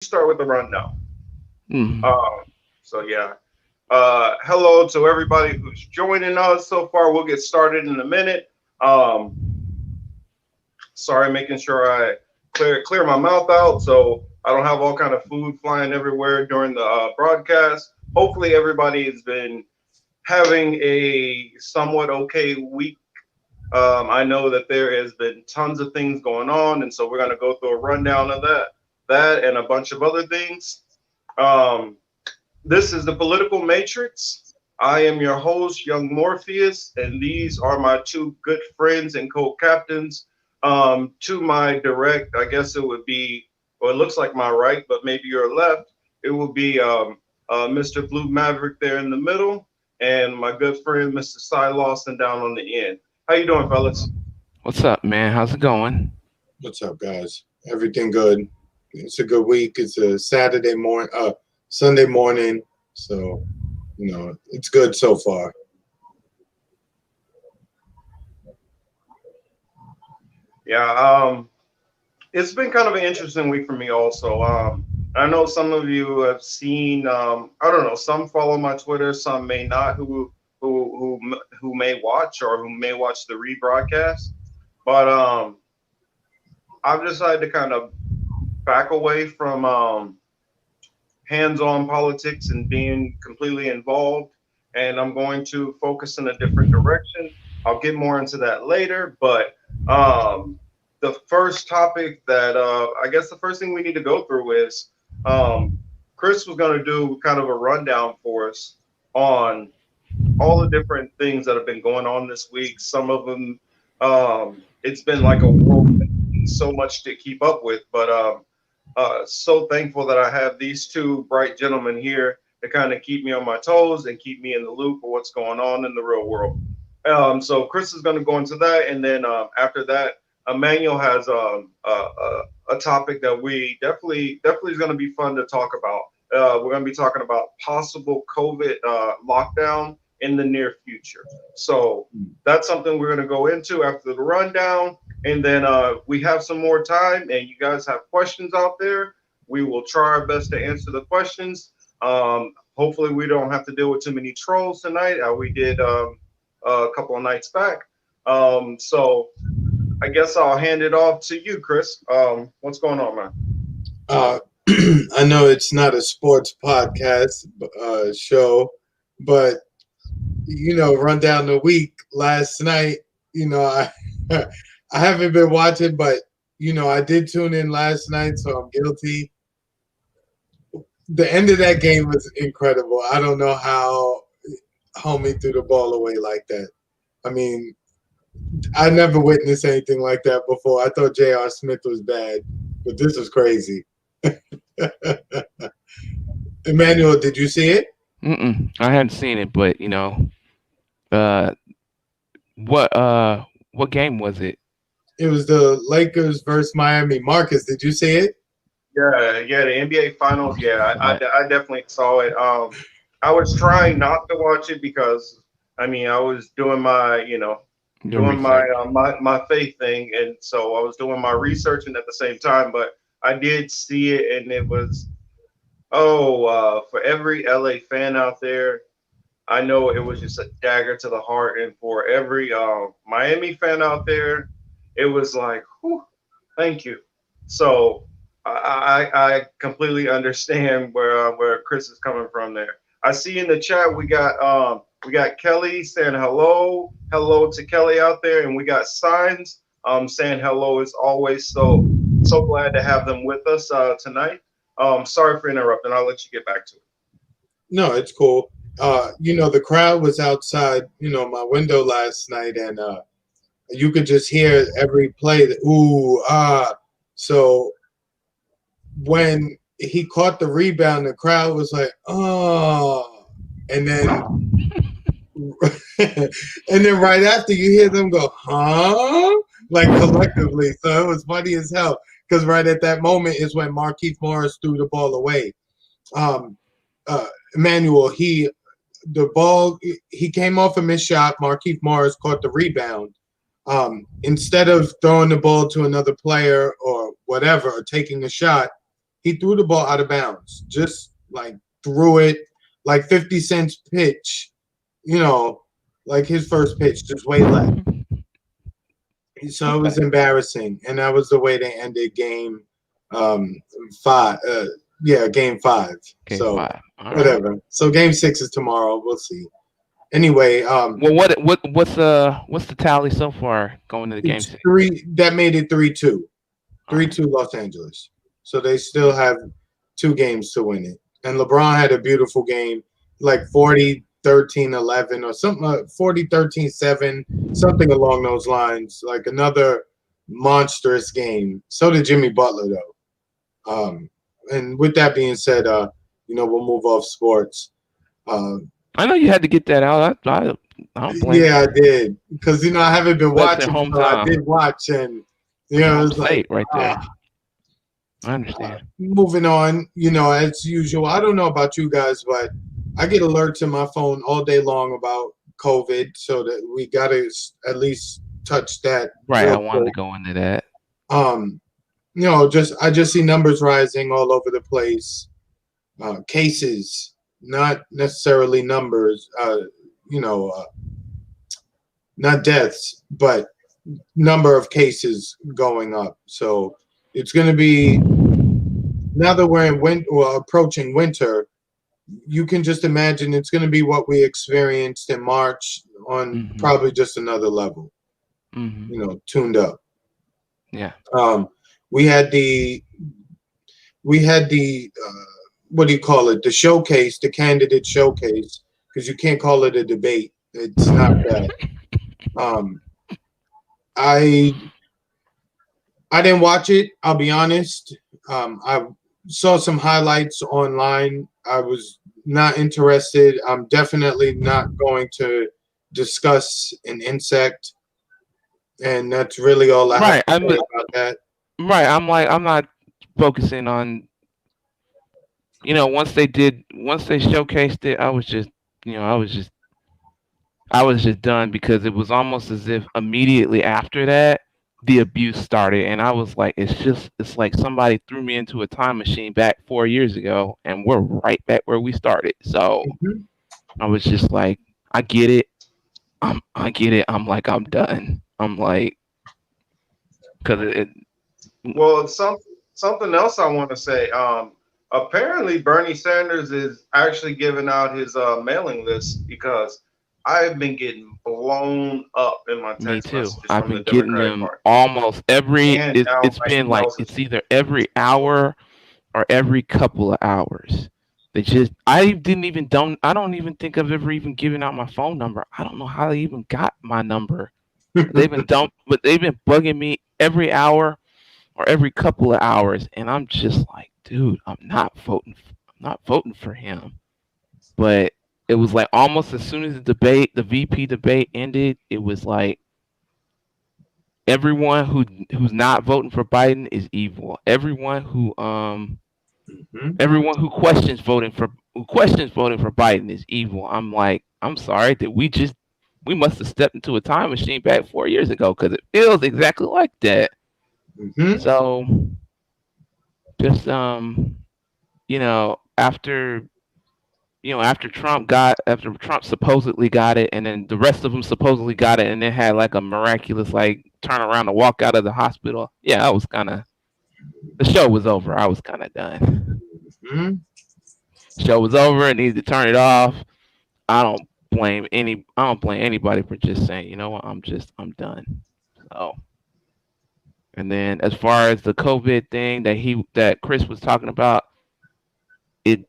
start with the rundown. Mm. Um, so yeah. Hello to everybody who's joining us so far. We'll get started in a minute. Um, Sorry, making sure I clear my mouth out so I don't have all kind of food flying everywhere during the broadcast. Hopefully, everybody has been having a somewhat okay week. I know that there has been tons of things going on, and so we're going to go through a rundown of that, and a bunch of other things. Um, this is the Political Matrix. I am your host, Young Morpheus, and these are my two good friends and co-captains. To my direct, I guess it would be, or it looks like my right, but maybe your left. It will be Mr. Blue Maverick there in the middle, and my good friend Mr. Cy Lawson down on the end. How you doing, fellas? What's up, man? How's it going? What's up, guys? Everything good? It's a good week. It's a Sunday morning. So, it's good so far. Yeah, it's been kind of an interesting week for me also. I know some of you have seen. I don't know. Some follow my Twitter, some may not. Who may watch or who may watch the rebroadcast. But I've decided to kind of back away from hands-on politics and being completely involved, and I'm going to focus in a different direction. I'll get more into that later, but the first topic that I guess the first thing we need to go through is um, Chris was going to do kind of a rundown for us on all the different things that have been going on this week. Some of them, it's been like a whirlwind, so much to keep up with, but so thankful that I have these two bright gentlemen here to kind of keep me on my toes and keep me in the loop of what's going on in the real world. So Chris is going to go into that, and then after that, Emmanuel has a topic that we definitely is going to be fun to talk about. We're going to be talking about possible COVID lockdown in the near future. So that's something we're going to go into after the rundown. And then we have some more time, and you guys have questions out there. We will try our best to answer the questions. Hopefully, we don't have to deal with too many trolls tonight. We did a couple of nights back. So I guess I'll hand it off to you, Chris. What's going on, man? Uh, I know it's not a sports podcast show, but run down the week last night. I I haven't been watching, but I did tune in last night, so I'm guilty. The end of that game was incredible. I don't know how homie threw the ball away like that. I mean, I never witnessed anything like that before. I thought J.R. Smith was bad, but this was crazy. Emmanuel, did you see it? I hadn't seen it, but uh, what game was it? It was the Lakers versus Miami. Marcus, did you see it? Yeah, the NBA Finals. Yeah, Right. I definitely saw it. I was trying not to watch it because I mean I was doing my Your doing my research. my faith thing, and so I was doing my research, and at the same time, but I did see it, and it was for every LA fan out there, I know it was just a dagger to the heart, and for every Miami fan out there, it was like, whew, thank you. So I completely understand where Chris is coming from there. I see in the chat we got Kelly saying hello to Kelly out there, and we got Signs saying hello as always. So glad to have them with us tonight. Sorry for interrupting. I'll let you get back to it. No, it's cool. The crowd was outside, my window last night, and you could just hear every play. Ooh, ah. So when he caught the rebound, the crowd was like, oh, and then and then right after you hear them go, huh? Like collectively. So it was funny as hell because right at that moment is when Markieff Morris threw the ball away. Um, Emmanuel, he came off a missed shot. Markieff Morris caught the rebound. Instead of throwing the ball to another player or whatever, or taking a shot, he threw the ball out of bounds, just like threw it like 50 Cent's pitch, you know, like his first pitch, just way left. So it was Okay. embarrassing, and that was the way they ended game um, five. Yeah, game five. Game So five. All right. whatever. So game six is tomorrow. We'll see. Anyway, Well, what's the tally so far going to the game it's six? three. That made it 3-2. All right. 3-2 Los Angeles. So they still have 2 games to win it. And LeBron had a beautiful game, like 40-13-11 or something, 40-13-7, something along those lines, like another monstrous game. So did Jimmy Butler, though. And with that being said, we'll move off sports. Uh, I know you had to get that out. I don't blame yeah, I you. did. Because, I haven't been That's their watching, so I hometown. did watch. And, That's it home was like, state right there. ah. I understand. Moving on, as usual. I don't know about you guys, but I get alerts in my phone all day long about COVID, so that we got to at least touch that Right. I real wanted to quick. go into that. Um, I just see numbers rising all over the place. Cases, not necessarily numbers. Not deaths, but number of cases going up. So it's going to be, now that we're in approaching winter, you can just imagine it's going to be what we experienced in March on Hmm. probably just another level, Hmm. tuned up. Yeah. Um, we had the what do you call it? The showcase, the candidate showcase, because you can't call it a debate. It's not that. Um, I I didn't watch it. I'll be honest. I saw some highlights online. I was not interested. I'm definitely not going to discuss an insect, and that's really all I have Right. to say about that. Right. I'm not focusing on. Once they showcased it, I was just done because it was almost as if immediately after that the abuse started, and I was like, it's like somebody threw me into a time machine back 4 years ago, and we're right back where we started. So Mhm. I was just like, I get it. I get it. I'm like, I'm done. I'm like, because Well, something else I want to say. Apparently, Bernie Sanders is actually giving out his mailing list because I've been getting blown up in my me text too. messages I've from the been getting Democratic them Party almost every. and now It's my been like emails it's is either every hour or every couple of hours. They just I don't even think I've ever even given out my phone number. I don't know how they even got my number. But they've been bugging me every hour or every couple of hours, and I'm just like, dude, I'm not voting for him. But it was like almost as soon as the VP debate ended, it was like everyone who's not voting for Biden is evil. Mhm. Everyone who questions voting for Biden is evil. I'm like, I'm sorry that we must have stepped into a time machine back 4 years ago because it feels exactly like that. Mhm. So just you know after after Trump supposedly got it, and then the rest of them supposedly got it, and then had like a miraculous like turn around and walk out of the hospital. Yeah, I was kind of the show was over. I was kind of done. Mhm. Show was over. I needed to turn it off. I don't blame anybody for just saying, you know what, I'm done. So, and then as far as the COVID thing that Chris was talking about, it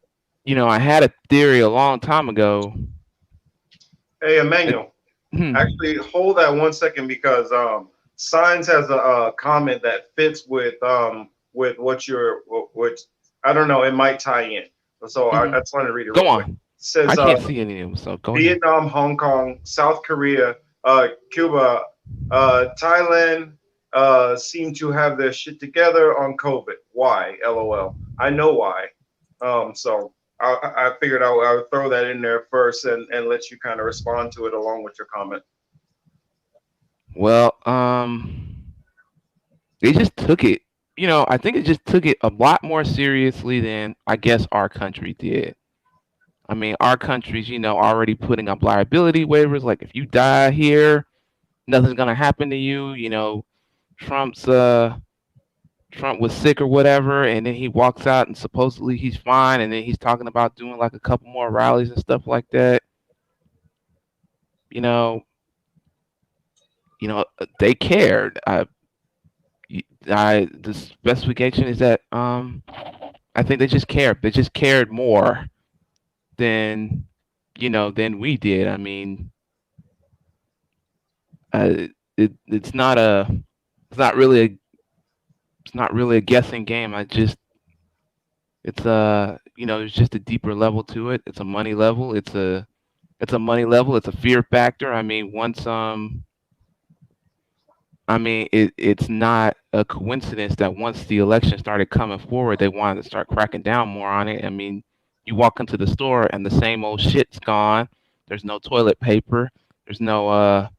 I had a theory a long time ago. hey That, Emmanuel. hmm, Actually, hold that 1 second because Signs has a comment that fits with what you're what I don't know. It might tie in, so I hmm. just want to read it real Go quick. It on. I says can't see any of them, so go ahead. Vietnam, Hong Kong, South Korea, Cuba, Thailand seem to have their shit together on COVID. Why? LOL. I know why. So I figured I would throw that in there first and let you kind of respond to it along with your comment. Well, they just took it. I think it just took it a lot more seriously than I guess our country did. I mean, our country's, already putting up liability waivers. Like, if you die here, nothing's gonna happen to you. Trump's Trump was sick or whatever, and then he walks out and supposedly he's fine, and then he's talking about doing like a couple more rallies and stuff like that. You know, they cared. The specification is that I think they just cared. They just cared more than than we did. I mean, it's not it's not really a it's not really a guessing game. It's just a deeper level to it. It's a money level. It's a money level. It's a fear factor. I mean, it's not a coincidence that once the election started coming forward, they wanted to start cracking down more on it. I mean, you walk into the store and the same old shit's gone. There's no toilet paper. There's no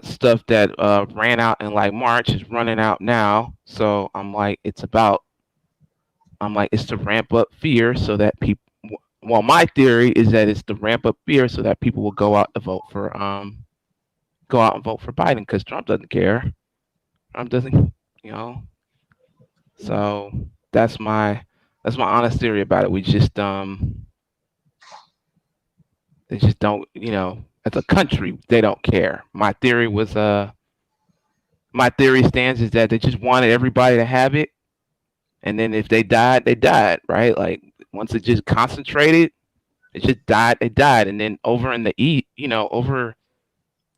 stuff that ran out in like March is running out now. So it's to ramp up fear so that people. Well, my theory is that it's to ramp up fear so that people will go out and vote for Biden because Trump doesn't care. Trump doesn't, you know. So that's my honest theory about it. They just don't, as a country, they don't care. My theory stands is that they just wanted everybody to have it, and then if they died, they died, right? Like once it just concentrated, it just died. They died, and then over in the east, over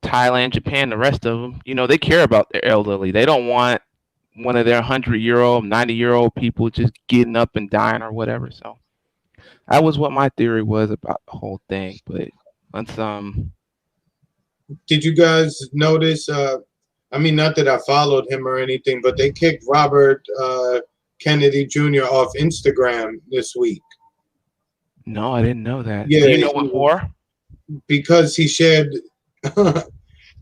Thailand, Japan, the rest of them, they care about their elderly. They don't want one of their 100-year-old, 90-year-old people just getting up and dying or whatever. So that was what my theory was about the whole thing. But once Did you guys notice? I mean, not that I followed him or anything, but they kicked Robert Kennedy Jr. off Instagram this week. No, I didn't know that. Yeah, do you know what for? Because he shared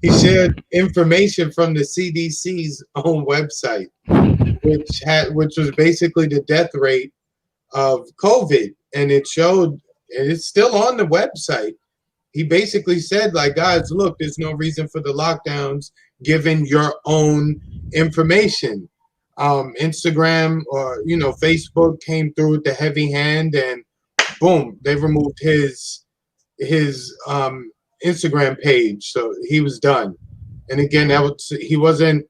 he shared information from the CDC's own website, which was basically the death rate of COVID, and it showed, and it's still on the website. He basically said, like, guys, look, there's no reason for the lockdowns given your own information. Instagram or Facebook came through with the heavy hand, and boom, they removed his Instagram page, so he was done. And again, he wasn't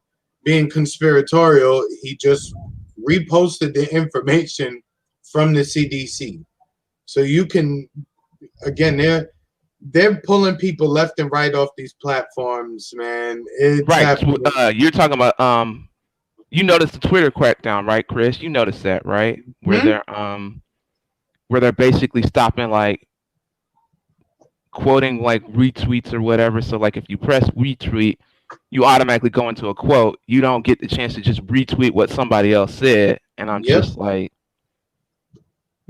being conspiratorial. He just reposted the information from the CDC. So you can, again, they're pulling people left and right off these platforms, man. It's Right. happening. You're talking about you noticed the Twitter crackdown, right, Chris? You noticed that, right? Where they're basically stopping like quoting like retweets or whatever. So like if you press retweet, you automatically go into a quote. You don't get the chance to just retweet what somebody else said. And I'm just like,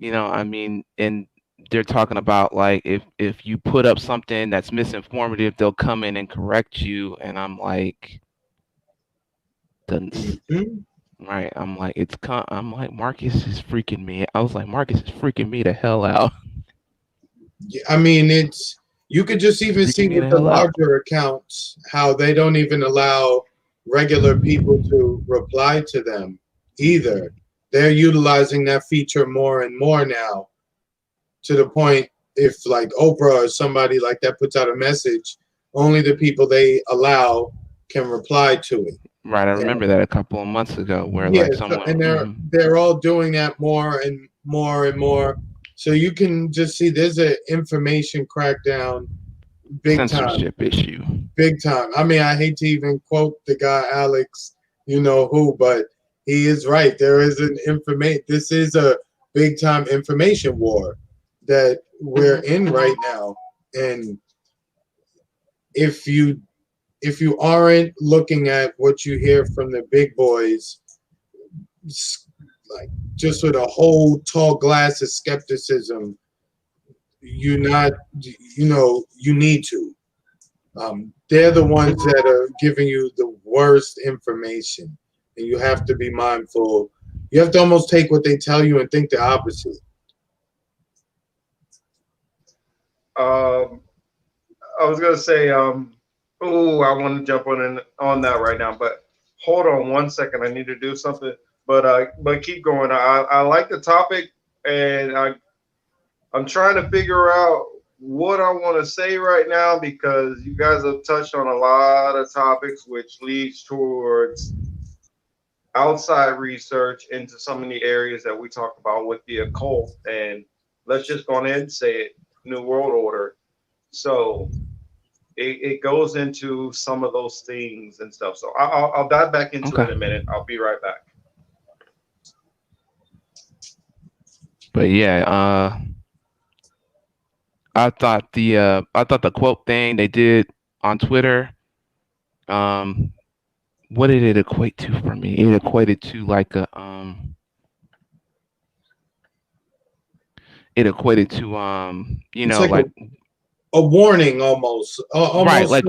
I mean, and they're talking about like if you put up something that's misinformative, they'll come in and correct you. And I'm like, right? I'm like, Marcus is freaking me. I was like, Marcus is freaking me the hell out. I mean, you could just even see with the larger accounts how they don't even allow regular people to reply to them either. They're utilizing that feature more and more now, to the point if like Oprah or somebody like that puts out a message, only the people they allow can reply to it. Right, I remember that a couple of months ago, where like someone, and they're all doing that more and more and more. So you can just see there's an information crackdown, censorship issue, big time. I mean, I hate to even quote the guy Alex, but he is right. There is an This is a big time information war that we're in right now, and if you aren't looking at what you hear from the big boys, like just with a whole tall glass of skepticism, you need to. They're the ones that are giving you the worst information. and you have to be mindful. You have to almost take what they tell you and think the opposite. Um, I was gonna say, oh, I want to jump on that right now, but hold on one second. I need to do something, but keep going. I like the topic, and I'm trying to figure out what I want to say right now because you guys have touched on a lot of topics, which leads towards outside research into some of the areas that we talked about with the occult. And let's just go ahead and say it, New World Order. So it goes into some of those things and stuff. So I'll dive back into it Okay. in a minute. I'll be right back. But yeah, I thought the quote thing they did on Twitter, um, what did it equate to for me? It equated to like it equated to It's like a warning almost. right, Almost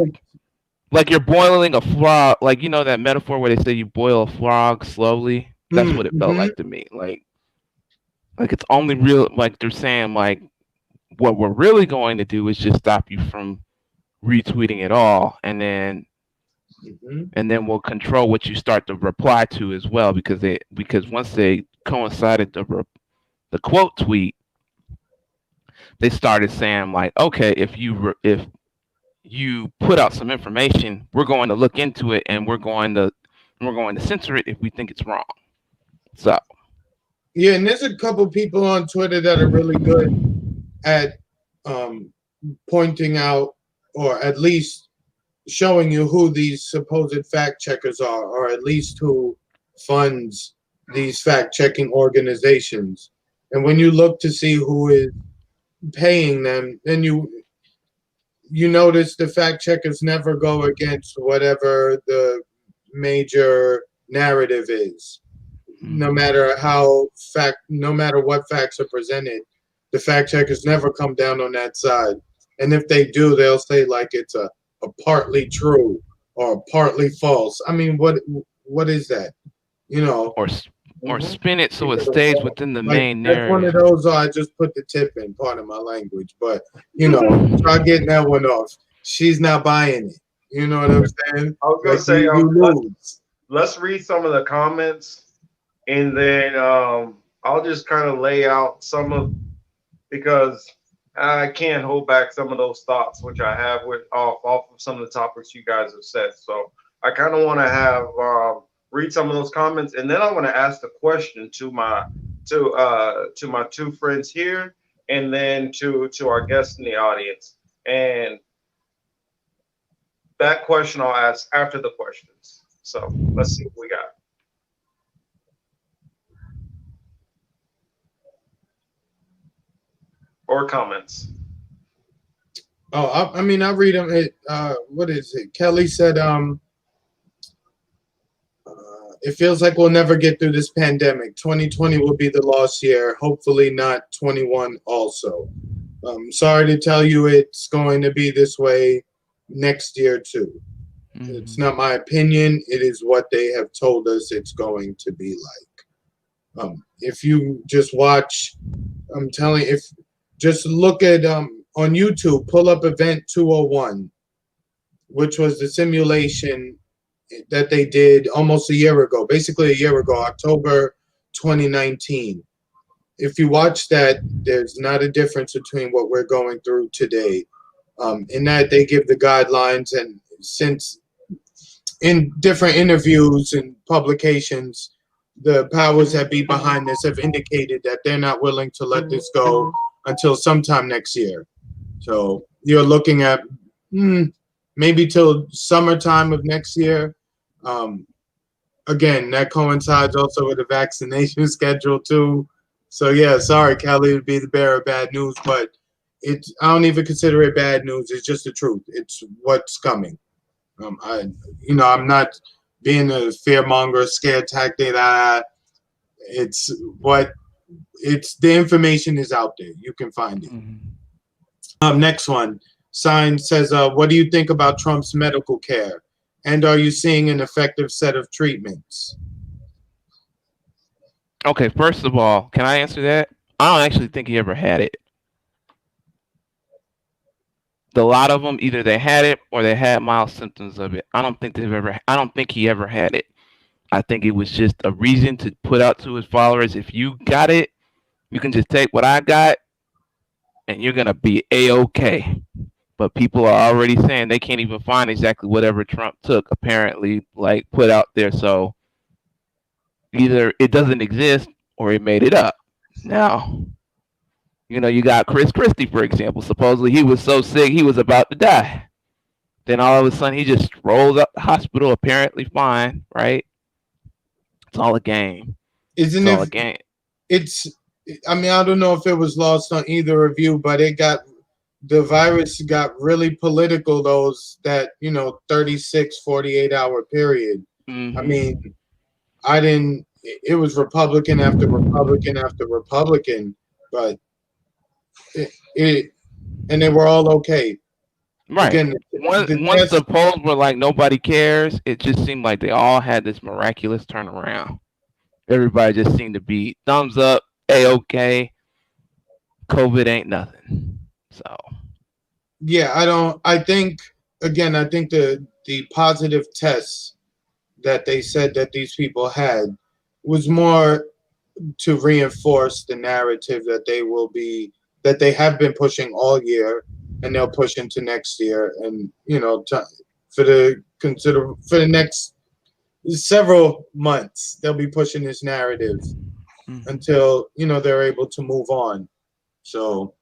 like you're boiling a frog, like you know that metaphor where they say you boil a frog slowly. That's what it felt mm-hmm. like to me. Like it's only real, like they're saying like what we're really going to do is just stop you from retweeting it all, and then we'll control what you start to reply to as well because once they coincided the quote tweet, they started saying like, okay, if you put out some information, we're going to look into it and we're going to censor it if we think it's wrong. So Yeah, and there's a couple people on Twitter that are really good at pointing out, or at least showing you who these supposed fact checkers are, or at least who funds these fact checking organizations. And when you look to see who is paying them, then you notice the fact checkers never go against whatever the major narrative is. No matter no matter what facts are presented, the fact checkers never come down on that side. And if they do, they'll say like it's a partly true or partly false. I mean, what is that? You know, or spin it so it stays within the like main that's one of narrative. those. I just put the tip in. Part of my language, but try getting that one off. She's not buying it. You know what I'm saying? I was gonna Like say, you lose. let's read some of the comments, and then I'll just kind of lay out some of because I can't hold back some of those thoughts which I have with off of some of the topics you guys have said. So I kind of want to have read some of those comments, and then I want to ask the question to my two friends here, and then to our guests in the audience. And that question I'll ask after the questions. So let's see what we got. Or comments. Oh, I mean, I read them. What is it? Kelly said, it feels like we'll never get through this pandemic. 2020 will be the lost year. Hopefully not 21 also. Sorry to tell you it's going to be this way next year too. It's not my opinion. It is what they have told us it's going to be like. If you just watch, I'm telling you, if just look at on YouTube, pull up Event 201, which was the simulation that they did almost a year ago, basically a year ago, October 2019. If you watch that, there's not a difference between what we're going through today. In that they give the guidelines, and since in different interviews and publications, the powers that be behind this have indicated that they're not willing to let this go until sometime next year. So you're looking at maybe till summertime of next year. Again, that coincides also with the vaccination schedule too. So yeah, sorry, Kelly, to be the bearer of bad news, but I don't even consider it bad news. It's just the truth. It's what's coming. I'm not being a fearmonger, scare tactic. It's the information is out there. You can find it. Next one. Sign says, what do you think about Trump's medical care? And are you seeing an effective set of treatments? Okay, first of all, can I answer that? I don't actually think he ever had it. A lot of them either they had it or they had mild symptoms of it. I don't think they've ever. I don't think he ever had it. I think it was just a reason to put out to his followers: if you got it, you can just take what I got, and you're gonna be a okay. But people are already saying they can't even find exactly whatever Trump took. Apparently, like put out there. So either it doesn't exist or he made it up. Now, you got Chris Christie, for example. Supposedly he was so sick he was about to die. Then all of a sudden he just rolls up the hospital, apparently fine, right? It's all a game. It's Isn't all it? a game. It's. I mean, I don't know if it was lost on either of you, but the virus got really political. Those that 36, 48 hour period. I mean, Hmm. I didn't. It was Republican after Republican after Republican, but it and they were all okay. Right. Again, the Once the test. polls were like nobody cares, it just seemed like they all had this miraculous turnaround. Everybody just seemed to be thumbs up, a okay. COVID ain't nothing. So Yeah, I don't. I think again. I think the positive tests that they said that these people had was more to reinforce the narrative that they have been pushing all year, and they'll push into next year, and for the next several months they'll be pushing this narrative mhm. until they're able to move on. So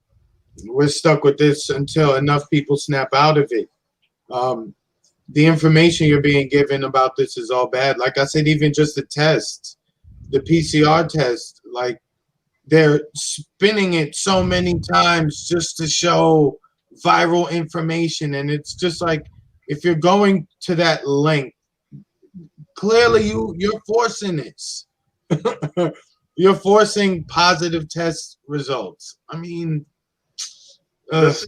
we're stuck with this until enough people snap out of it. Um, the information you're being given about this is all bad. Like I said, even just the tests, the PCR test, like they're spinning it so many times just to show viral information. And it's just like, if you're going to that length, clearly you're forcing this. You're forcing positive test results. I mean, This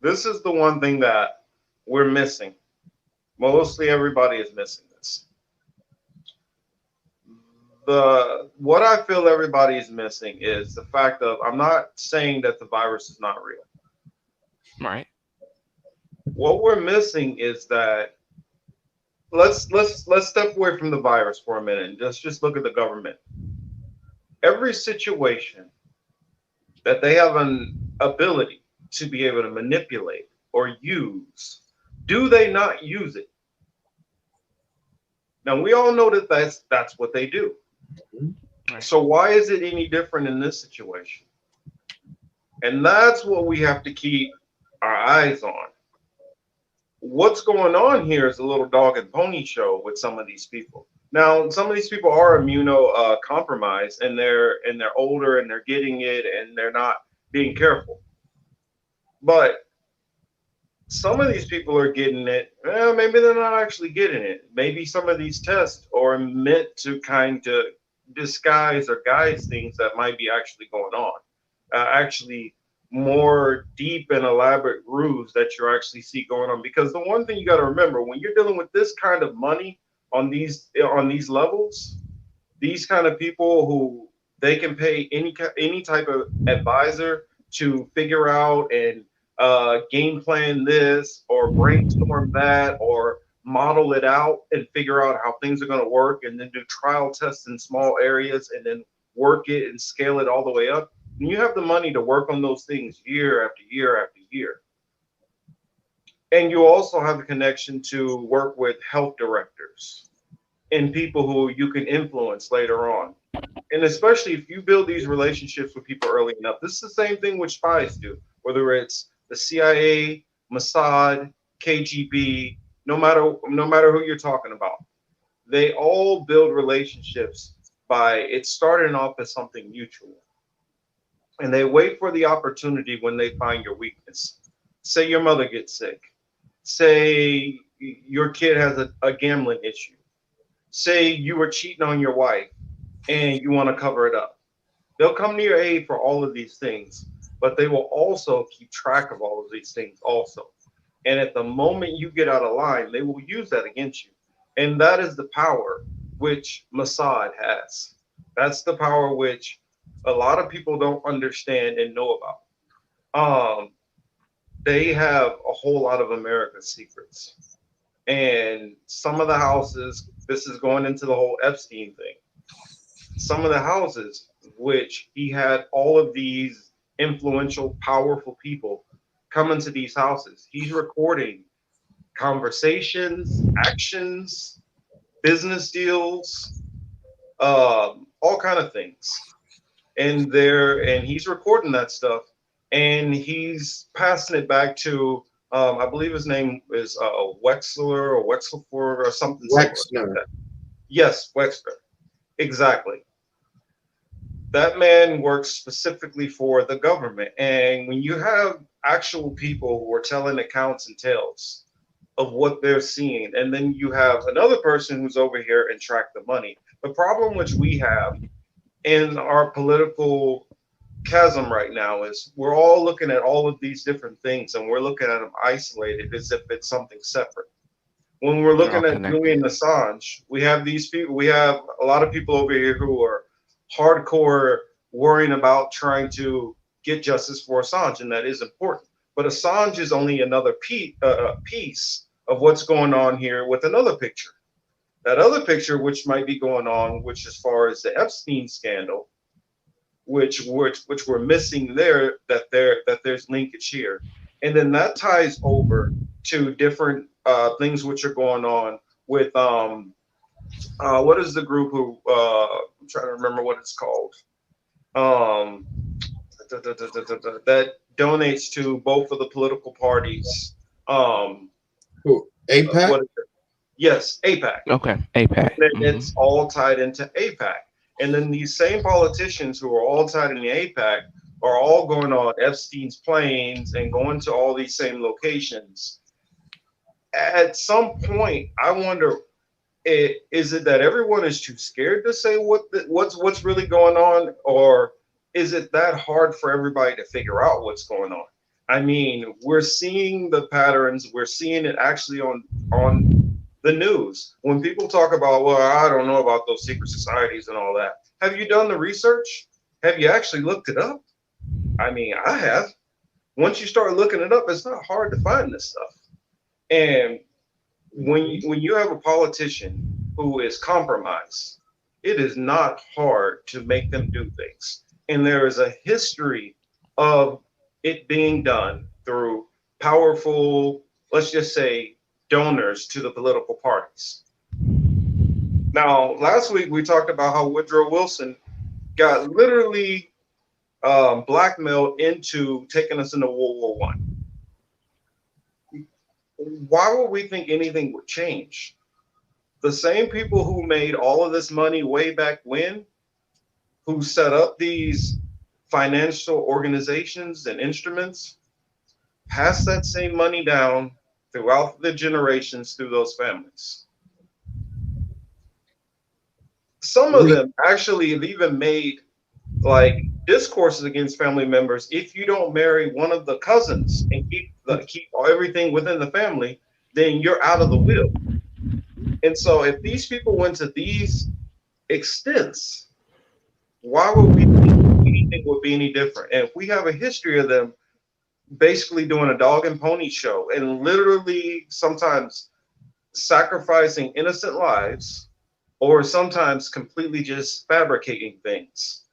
this is the one thing that we're missing. Mostly everybody is missing this. The what I feel everybody is missing is the fact of I'm not saying that the virus is not real. Right. What we're missing is that let's step away from the virus for a minute and just look at the government. Every situation that they have an ability to be able to manipulate or use, do they not use it? Now we all know that that's what they do. Right. So why is it any different in this situation? And that's what we have to keep our eyes on. What's going on here is a little dog and pony show with some of these people. Now, some of these people are compromised, and they're older and they're getting it and they're not being careful. But some of these people are getting it. Well, maybe they're not actually getting it. Maybe some of these tests are meant to kind of disguise or guise things that might be actually going on. Actually, more deep and elaborate ruse that you actually see going on. Because the one thing you got to remember when you're dealing with this kind of money on these levels, these kind of people who they can pay any type of advisor to figure out and game plan this or brainstorm that or model it out and figure out how things are going to work and then do trial tests in small areas and then work it and scale it all the way up. And you have the money to work on those things year after year after year. And you also have the connection to work with health directors and people who you can influence later on. And especially if you build these relationships with people early enough, this is the same thing which spies do, whether it's the CIA, Mossad, KGB, no matter who you're talking about. They all build relationships by it starting off as something mutual. And they wait for the opportunity when they find your weakness. Say your mother gets sick. Say your kid has a gambling issue. Say you were cheating on your wife and you want to cover it up. They'll come to your aid for all of these things, but they will also keep track of all of these things also. And at the moment you get out of line, they will use that against you. And that is the power which Mossad has. That's the power which a lot of people don't understand and know about. Um, they have a whole lot of America's secrets. And some of the houses, this is going into the whole Epstein thing. Some of the houses, which he had all of these influential, powerful people come into these houses, he's recording conversations, actions, business deals, all kind of things. And he's recording that stuff, and he's passing it back to I believe his name is Wexler or Wexelford or something like Wexner. that. Yes, Wexler, exactly. That man works specifically for the government, and when you have actual people who are telling accounts and tales of what they're seeing, and then you have another person who's over here and track the money. The problem which we have in our political chasm right now is we're all looking at all of these different things and we're looking at them isolated as if it's something separate. When we're They're all looking at Julian connected. Assange, we have these people, we have a lot of people over here who are hardcore worrying about trying to get justice for Assange, and that is important. But Assange is only another piece of what's going on here with another picture. That other picture, which might be going on, which as far as the Epstein scandal, which we're missing there, that there's linkage here, and then that ties over to different things which are going on with what is the group who I'm trying to remember what it's called, um that donates to both of the political parties. um Who? APAC? what is it? Yes, APAC. Okay, APAC. Then it's all tied into APAC. And then these same politicians who are all tied in the APAC are all going on Epstein's planes and going to all these same locations. At some point, I wonder, is it that everyone is too scared to say what's really going on, or is it that hard for everybody to figure out what's going on? I mean, we're seeing the patterns. We're seeing it actually on the news. When people talk about, well, I don't know about those secret societies and all that. Have you done the research? Have you actually looked it up? I mean, I have. Once you start looking it up, it's not hard to find this stuff. And when you have a politician who is compromised, it is not hard to make them do things. And there is a history of it being done through powerful, let's just say, donors to the political parties. Now, last week we talked about how Woodrow Wilson got literally blackmailed into taking us into World War I. Why would we think anything would change? The same people who made all of this money way back when, who set up these financial organizations and instruments, pass that same money down throughout the generations through those families. Some of them actually have even made like discourses against family members. If you don't marry one of the cousins and keep everything within the family, then you're out of the will. And so, if these people went to these extents, why would we think anything would be any different? And if we have a history of them basically doing a dog and pony show and literally sometimes sacrificing innocent lives or sometimes completely just fabricating things,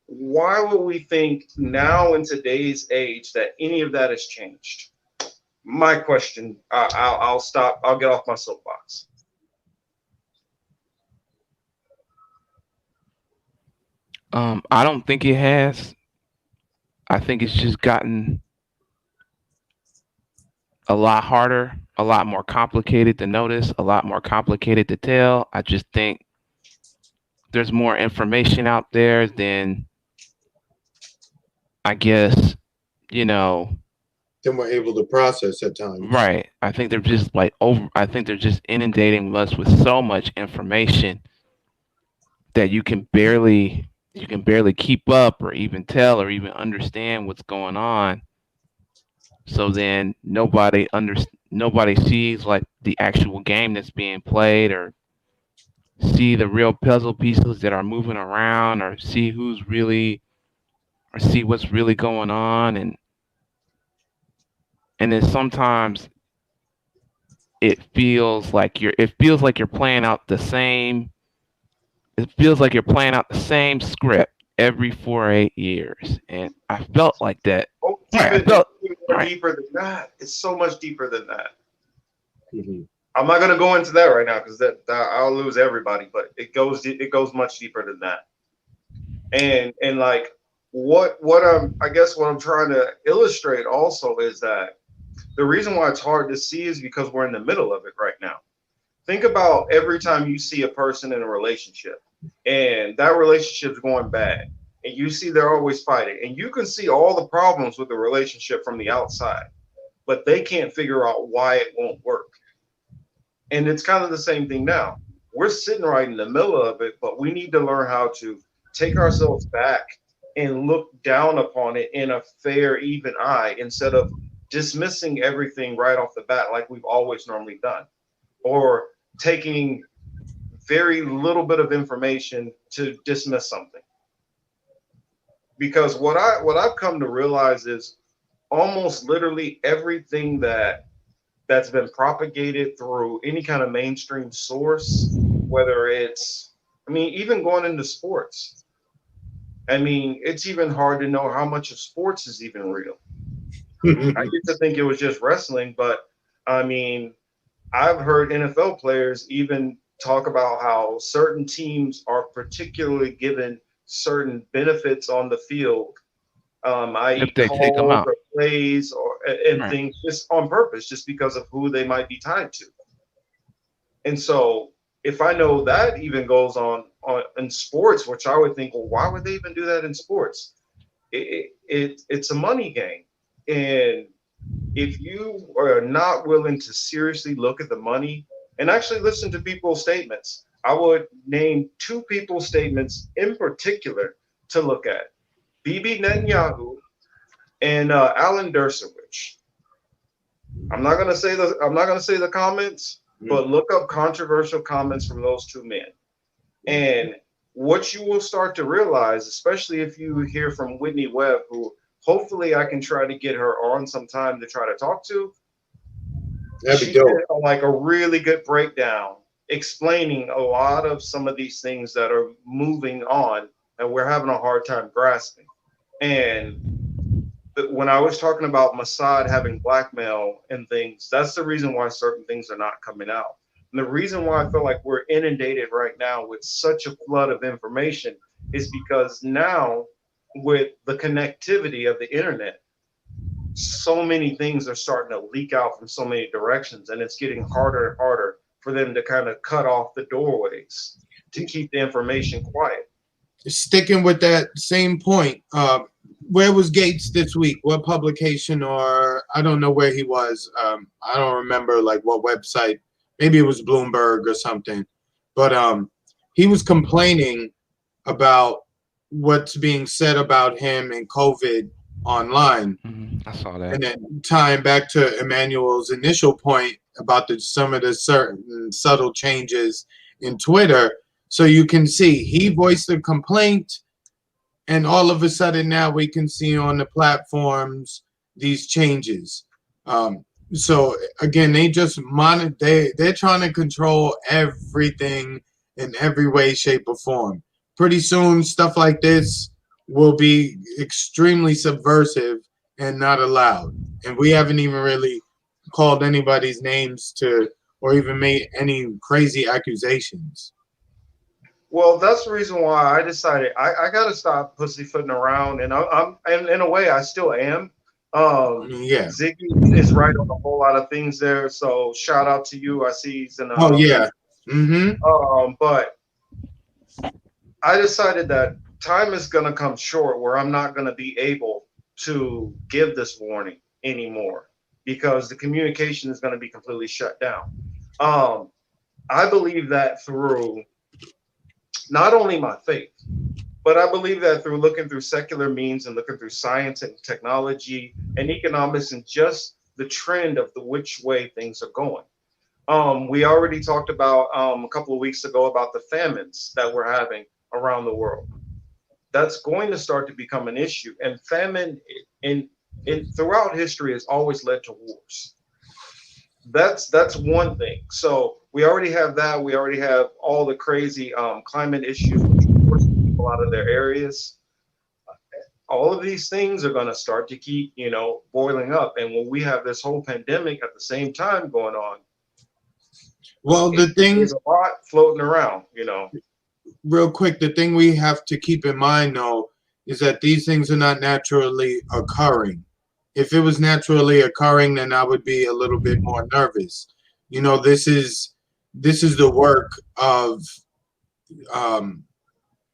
why would we think now in today's age that any of that has changed? My question. I'll stop. I'll get off my soapbox. I don't think it has. I think it's just gotten a lot harder, a lot more complicated to notice, a lot more complicated to tell. I just think there's more information out there than, I guess, you know, Then we're able to process at times. right. I think they're just like over, I think they're just inundating us with so much information that you can barely keep up or even tell or even understand what's going on. So then nobody sees like the actual game that's being played or see the real puzzle pieces that are moving around, or see who's really, or see what's really going on, and then sometimes it feels like you're playing out the same it feels like you're playing out the same script every 4 8 years, and I felt like that. Oh, Right, I it's felt even more right. deeper than that. It's so much deeper than that. Mhm. I'm not gonna go into that right now because that I'll lose everybody. But it goes much deeper than that. And like what I guess what I'm trying to illustrate also is that the reason why it's hard to see is because we're in the middle of it right now. Think about every time you see a person in a relationship and that relationship's going bad and you see they're always fighting and you can see all the problems with the relationship from the outside, but they can't figure out why it won't work. And it's kind of the same thing now. We're sitting right in the middle of it, but we need to learn how to take ourselves back and look down upon it in a fair, even eye instead of dismissing everything right off the bat like we've always normally done, or taking very little bit of information to dismiss something. Because what I've come to realize is almost literally everything that's been propagated through any kind of mainstream source, whether it's, I mean, even going into sports. I mean, it's even hard to know how much of sports is even real. I used to think it was just wrestling, but I mean, I've heard NFL players even talk about how certain teams are particularly given certain benefits on the field, If i.e., they take them calls out, or plays or and right? things just on purpose, just because of who they might be tied to. And so, if I know that even goes on in sports, which I would think, well, why would they even do that in sports? It's a money game, and if you are not willing to seriously look at the money and actually listen to people's statements, I would name two people's statements in particular to look at: Bibi Netanyahu and Alan Dershowitz. I'm not gonna say the comments, but look up controversial comments from those two men. And what you will start to realize, especially if you hear from Whitney Webb, who hopefully I can try to get her on sometime to try to talk to, That'd be she did dope. like a really good breakdown explaining a lot of some of these things that are moving on and we're having a hard time grasping. And when I was talking about Mossad having blackmail and things, that's the reason why certain things are not coming out. And the reason why I feel like we're inundated right now with such a flood of information is because now, with the connectivity of the internet, so many things are starting to leak out from so many directions, and it's getting harder and harder for them to kind of cut off the doorways to keep the information quiet. Sticking with that same point, where was Gates this week? What publication, or I don't know where he was. I don't remember like what website. Maybe it was Bloomberg or something. But he was complaining about what's being said about him and COVID online. I saw that. And then tying back to Emmanuel's initial point about some of the certain subtle changes in Twitter, so you can see he voiced a complaint, and all of a sudden now we can see on the platforms these changes. So again, they just monitor. They're trying to control everything in every way, shape, or form. Pretty soon, stuff like this will be extremely subversive and not allowed. And we haven't even really called anybody's names to, or even made any crazy accusations. Well, that's the reason why I decided I got to stop pussyfooting around, and I'm and in a way I still am. I Um, mean, yeah. Ziggy is right on a whole lot of things there, so shout out to you. I see he's in the Oh yeah. audience. Mm-hmm. But I decided that time is going to come short where I'm not going to be able to give this warning anymore because the communication is going to be completely shut down. Um, I believe that through not only my faith, but I believe that through looking through secular means and looking through science and technology and economics and just the trend of the which way things are going. We already talked about a couple of weeks ago about the famines that we're having around the world. That's going to start to become an issue. And famine in throughout history has always led to wars. That's one thing. So we already have that. We already have all the crazy climate issues, which force people out of their areas. All of these things are going to start to keep, boiling up. And when we have this whole pandemic at the same time going on, Well, the thing, there's a lot floating around. real quick, the thing we have to keep in mind though is that these things are not naturally occurring. If it was naturally occurring, then I would be a little bit more nervous. This is the work of um,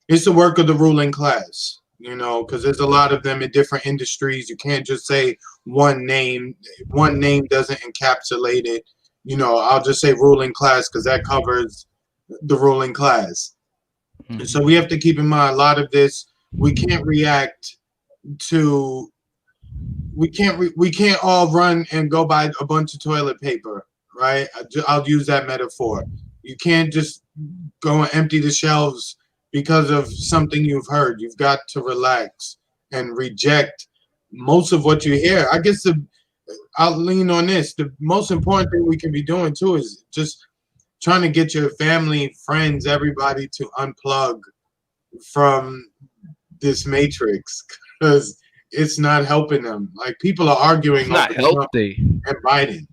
it's the work of the ruling class. Because there's a lot of them in different industries. You can't just say one name. One name doesn't encapsulate it. I'll just say ruling class because that covers the ruling class. And so we have to keep in mind a lot of this. We can't react to. We can't all run and go buy a bunch of toilet paper, right? I'll use that metaphor. You can't just go and empty the shelves because of something you've heard. You've got to relax and reject most of what you hear. I guess I'll lean on this. The most important thing we can be doing too is just trying to get your family, friends, everybody to unplug from this matrix because it's not helping them. Like people are arguing It's not over Trump healthy. and Biden.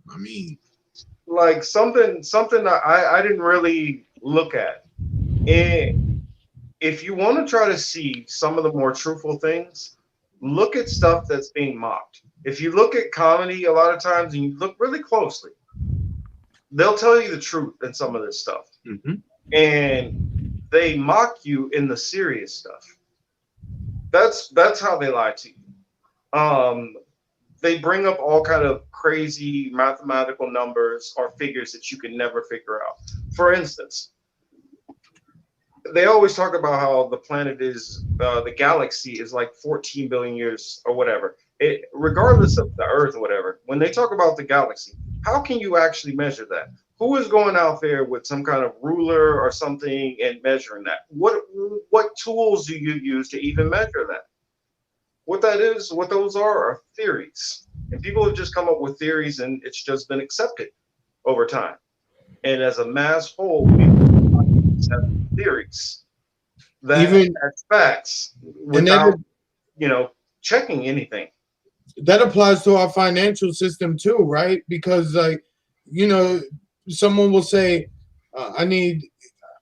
I mean, Like something that I didn't really look at. And if you want to try to see some of the more truthful things, look at stuff that's being mocked. If you look at comedy a lot of times and you look really closely, they'll tell you the truth in some of this stuff. And they mock you in the serious stuff. That's how they lie to you. They bring up all kind of crazy mathematical numbers or figures that you can never figure out. For instance, they always talk about how the planet is the galaxy is like 14 billion years or whatever. Regardless of the Earth or whatever, when they talk about the galaxy, how can you actually measure that? Who is going out there with some kind of ruler or something and measuring that? What tools do you use to even measure that? What that is, what those are theories. And people have just come up with theories and it's just been accepted over time. And as a mass whole, people have theories that even as facts and without, checking anything. that applies to our financial system too, right? Because you know, someone will say, "I need."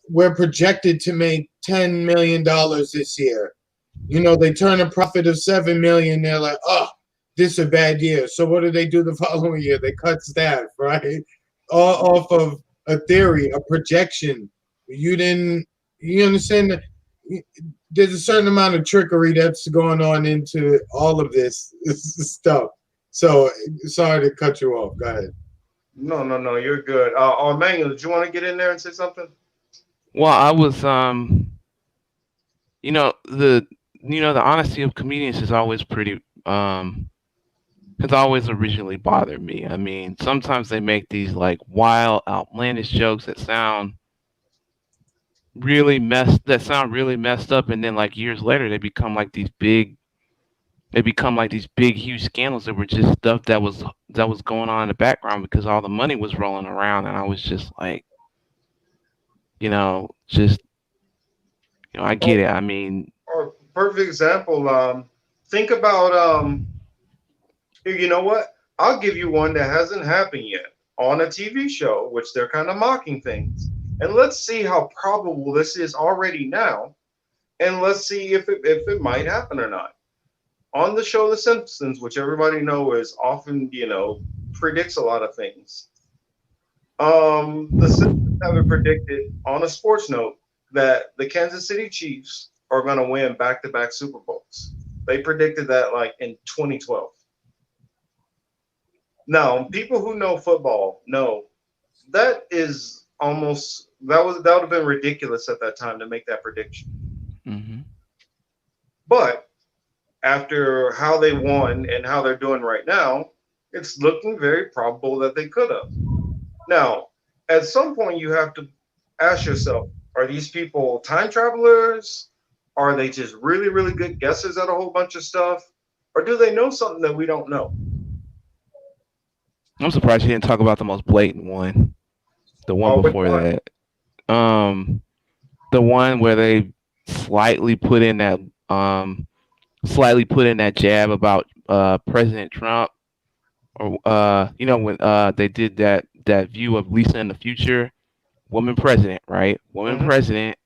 We're projected to make $10 million this year. They turn a profit of 7 million. They're like, "Oh, this is a bad year." So what do they do the following year? They cut staff, right? All off of a theory, a projection. You didn't. You understand that? There's a certain amount of trickery that's going on into all of this stuff. So sorry to cut you off. Go ahead. No, no, no, you're good. Manuel, did you want to get in there and say something? Well, I was you know the the honesty of comedians is always pretty has always originally bothered me. I mean, sometimes they make these like wild, outlandish jokes that sound really messed up, and then like years later they become like these big, huge scandals that were just stuff that was going on in the background because all the money was rolling around, and I was just like, just I get Oh, it. I mean, perfect example. Think about you know what? I'll give you one that hasn't happened yet on a TV show, which they're kind of mocking things. And let's see how probable this is already now, and let's see if it might happen or not. On the show The Simpsons, which everybody know is often, predicts a lot of things. The Simpsons have it predicted on a sports note that the Kansas City Chiefs are going to win back-to-back Super Bowls. They predicted that like in 2012. Now, people who know football know that is almost that would have been ridiculous at that time to make that prediction. hmm But after how they won and how they're doing right now, it's looking very probable that they could have. Now, at some point, you have to ask yourself: are these people time travelers? Are they just really, really good guesses at a whole bunch of stuff, or do they know something that we don't know? I'm surprised you didn't talk about the most blatant one, the one Which before one? that. Um, the one where they slightly put in that um slightly put in that jab about President Trump, or when they did that view of Lisa in the future, woman president, right? Woman Hmm. president,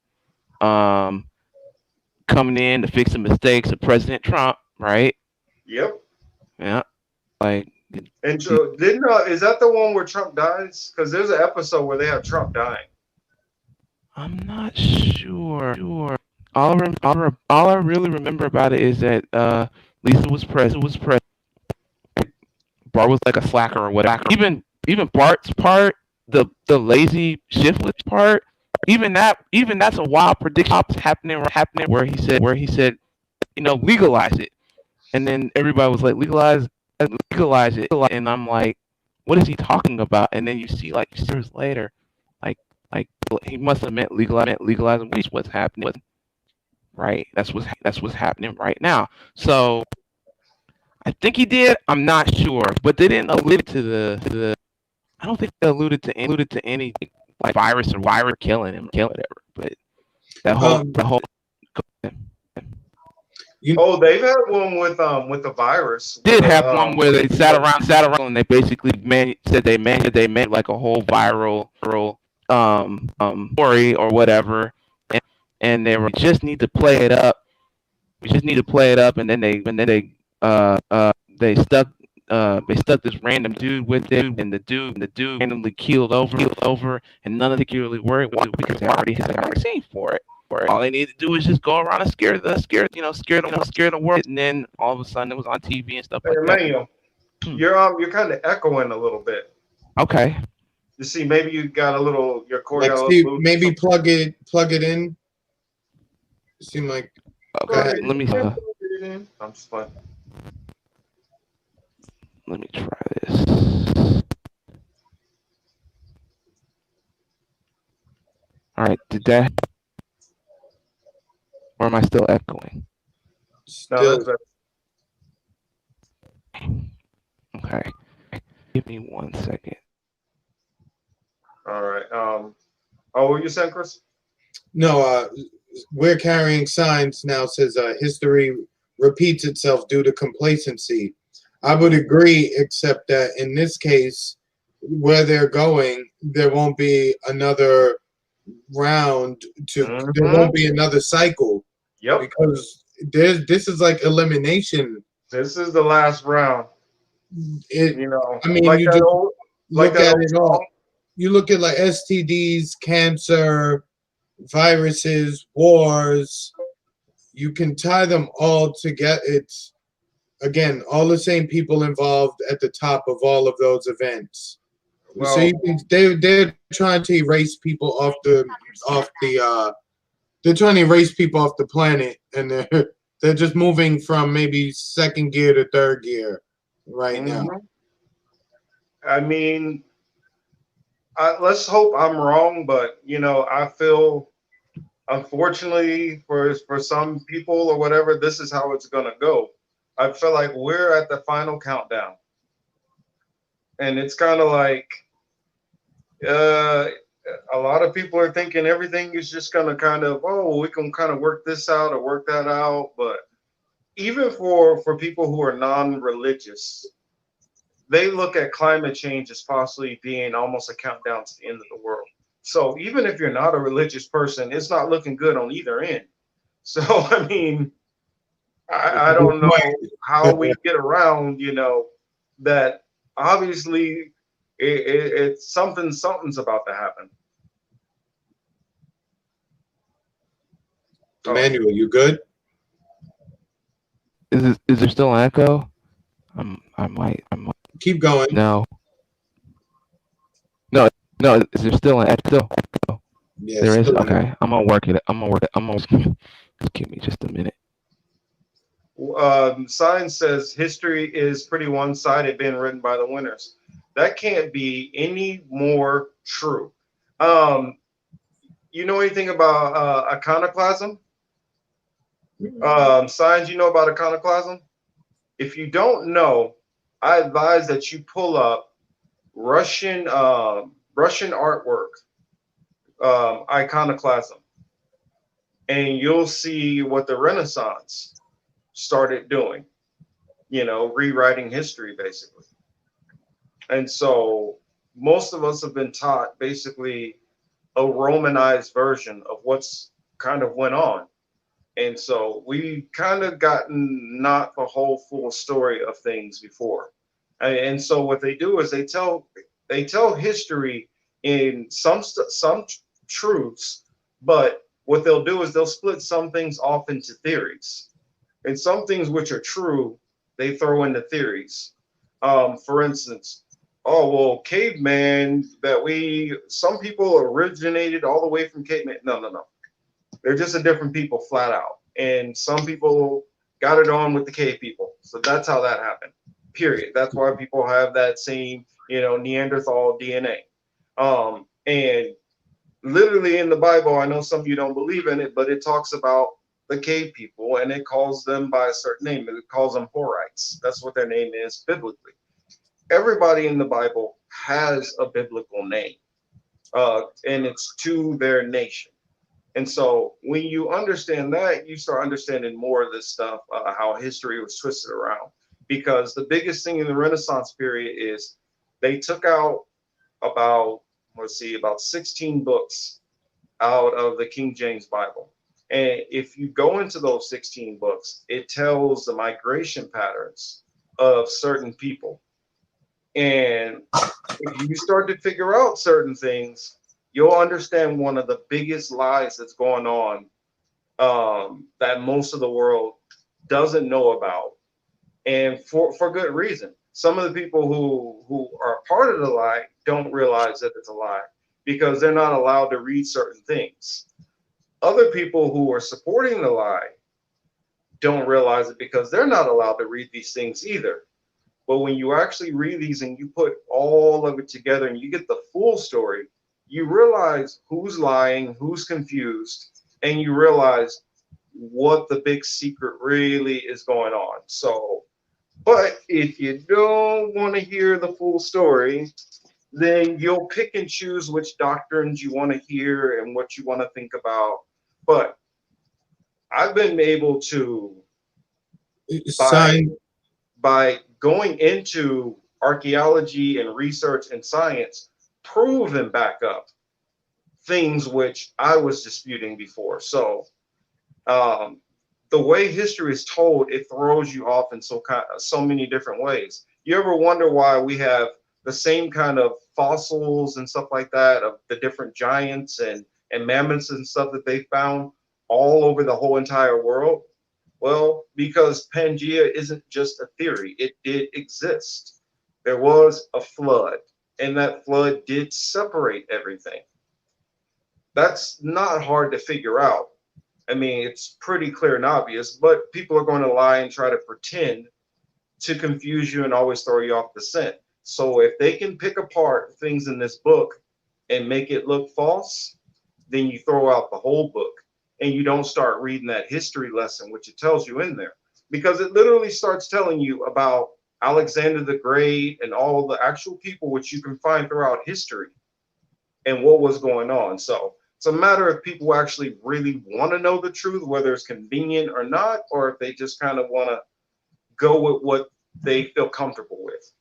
um, coming in to fix the mistakes of President Trump, right? Yep. Yeah, like And so, didn't is that the one where Trump dies? Because there's an episode where they have Trump dying. I'm not sure. All I really remember about it is that Lisa was president. Bart was like a slacker or whatever. Even Bart's part, the lazy shiftless part, even that's a wild prediction happening where he said legalize it, and then everybody was like legalize it, and I'm like, what is he talking about? And then you see like years later, like like he must have meant legalizing, which is what's happening, right? That's what's happening right now. So I think he did. I'm not sure, but they didn't allude to the. I don't think they alluded to any like virus killing whatever. But that whole Um, the whole you Oh, they've had one with the virus with did the have one where they sat around and they basically said they made like a whole viral story or whatever, and they were just need to play it up. We just need to play it up, and then they stuck this random dude with it, and the dude randomly keeled over, and none of them particularly worried because they already had a vaccine for it. All they need to do is just go around and scare the world, and then all of a sudden it was on TV and stuff Hey, like that. Emmanuel, Hmm. you're kind of echoing a little bit. Okay, You see, maybe your cord like got a little Steve, loose or maybe something. plug it in. It seemed like go okay. Plug ahead. it in, plug it in. I'm just playing. Let me try this. All right, did that or am I still echoing? No, Still, that's better. Okay, give me 1 second. All right. Oh, what were you saying, Chris? no. We're carrying signs now says history repeats itself due to complacency. I would agree, except that in this case, where they're going, there won't be another round there Hmm. won't be another cycle Yep. because this is like elimination. This is the last round. It, You know, I mean, you just like look that at old it all. song. You look at like STDs, cancer, viruses, wars. You can tie them all together. It's again all the same people involved at the top of all of those events. So Well, they're trying to erase people off the they're trying to erase people off the planet, and they're just moving from maybe second gear to third gear right now. mhm. I mean, let's hope I'm wrong, but I feel unfortunately for some people or whatever, this is how it's gonna go. I feel like we're at the final countdown, and it's kind of like uh, a lot of people are thinking everything is just gonna kind of we can kind of work this out or work that out, but even for people who are non-religious, they look at climate change as possibly being almost a countdown to the end of the world. So even if you're not a religious person, it's not looking good on either end. So I mean, I don't know how we get around, that obviously it's something's about to happen. Oh, Emmanuel, you good? Is there still an echo? I might. Keep going. No, no, no. Is there still an echo? Yeah, There is. still Okay, I'm gonna work it. I'm gonna just give me just a minute. science says history is pretty one-sided, being written by the winners. That can't be any more true. Um, you know anything about iconoclasm? Signs you know about iconoclasm? If you don't know, I advise that you pull up Russian artwork, iconoclasm, and you'll see what the Renaissance started doing. You know, rewriting history basically. And so most of us have been taught basically a Romanized version of what's kind of went on. And so we kind of gotten not the whole full story of things before. And so what they do is they tell history in some truths, but what they'll do is they'll split some things off into theories. And some things which are true, they throw into theories. For instance, oh well, caveman some people originated all the way from caveman. No, no, no. They're just a different people, flat out. And some people got it on with the cave people, so that's how that happened. Period. That's why people have that same, Neanderthal DNA. And literally in the Bible, I know some of you don't believe in it, but it talks about the cave people and it calls them by a certain name. It calls them Horites. That's what their name is biblically. Everybody in the Bible has a biblical name, and it's to their nation. And so when you understand that, you start understanding more of this stuff, how history was twisted around. Because the biggest thing in the Renaissance period is they took out about, about 16 books out of the King James Bible. And if you go into those 16 books, it tells the migration patterns of certain people. And if you start to figure out certain things, you'll understand one of the biggest lies that's going on, that most of the world doesn't know about, and for good reason. Some of the people who are part of the lie don't realize that it's a lie because they're not allowed to read certain things. Other people who are supporting the lie don't realize it because they're not allowed to read these things either. But when you actually read these and you put all of it together and you get the full story, you realize who's lying, who's confused, and you realize what the big secret really is going on. So, but if you don't want to hear the full story, then you'll pick and choose which doctrines you want to hear and what you want to think about. But I've been able to, by Sign. by going into archaeology and research and science, prove and back up things which I was disputing before. So um, the way history is told, it throws you off in so many different ways. You ever wonder why we have the same kind of fossils and stuff like that of the different giants and mammoths and stuff that they found all over the whole entire world? Well, because Pangea isn't just a theory, it did exist. There was a flood, and that flood did separate everything. That's not hard to figure out. I mean, it's pretty clear and obvious, but people are going to lie and try to pretend to confuse you and always throw you off the scent. So if they can pick apart things in this book and make it look false, then you throw out the whole book and you don't start reading that history lesson, which it tells you in there, because it literally starts telling you about Alexander the Great and all the actual people which you can find throughout history and what was going on. So it's a matter of people actually really want to know the truth, whether it's convenient or not, or if they just kind of want to go with what they feel comfortable with.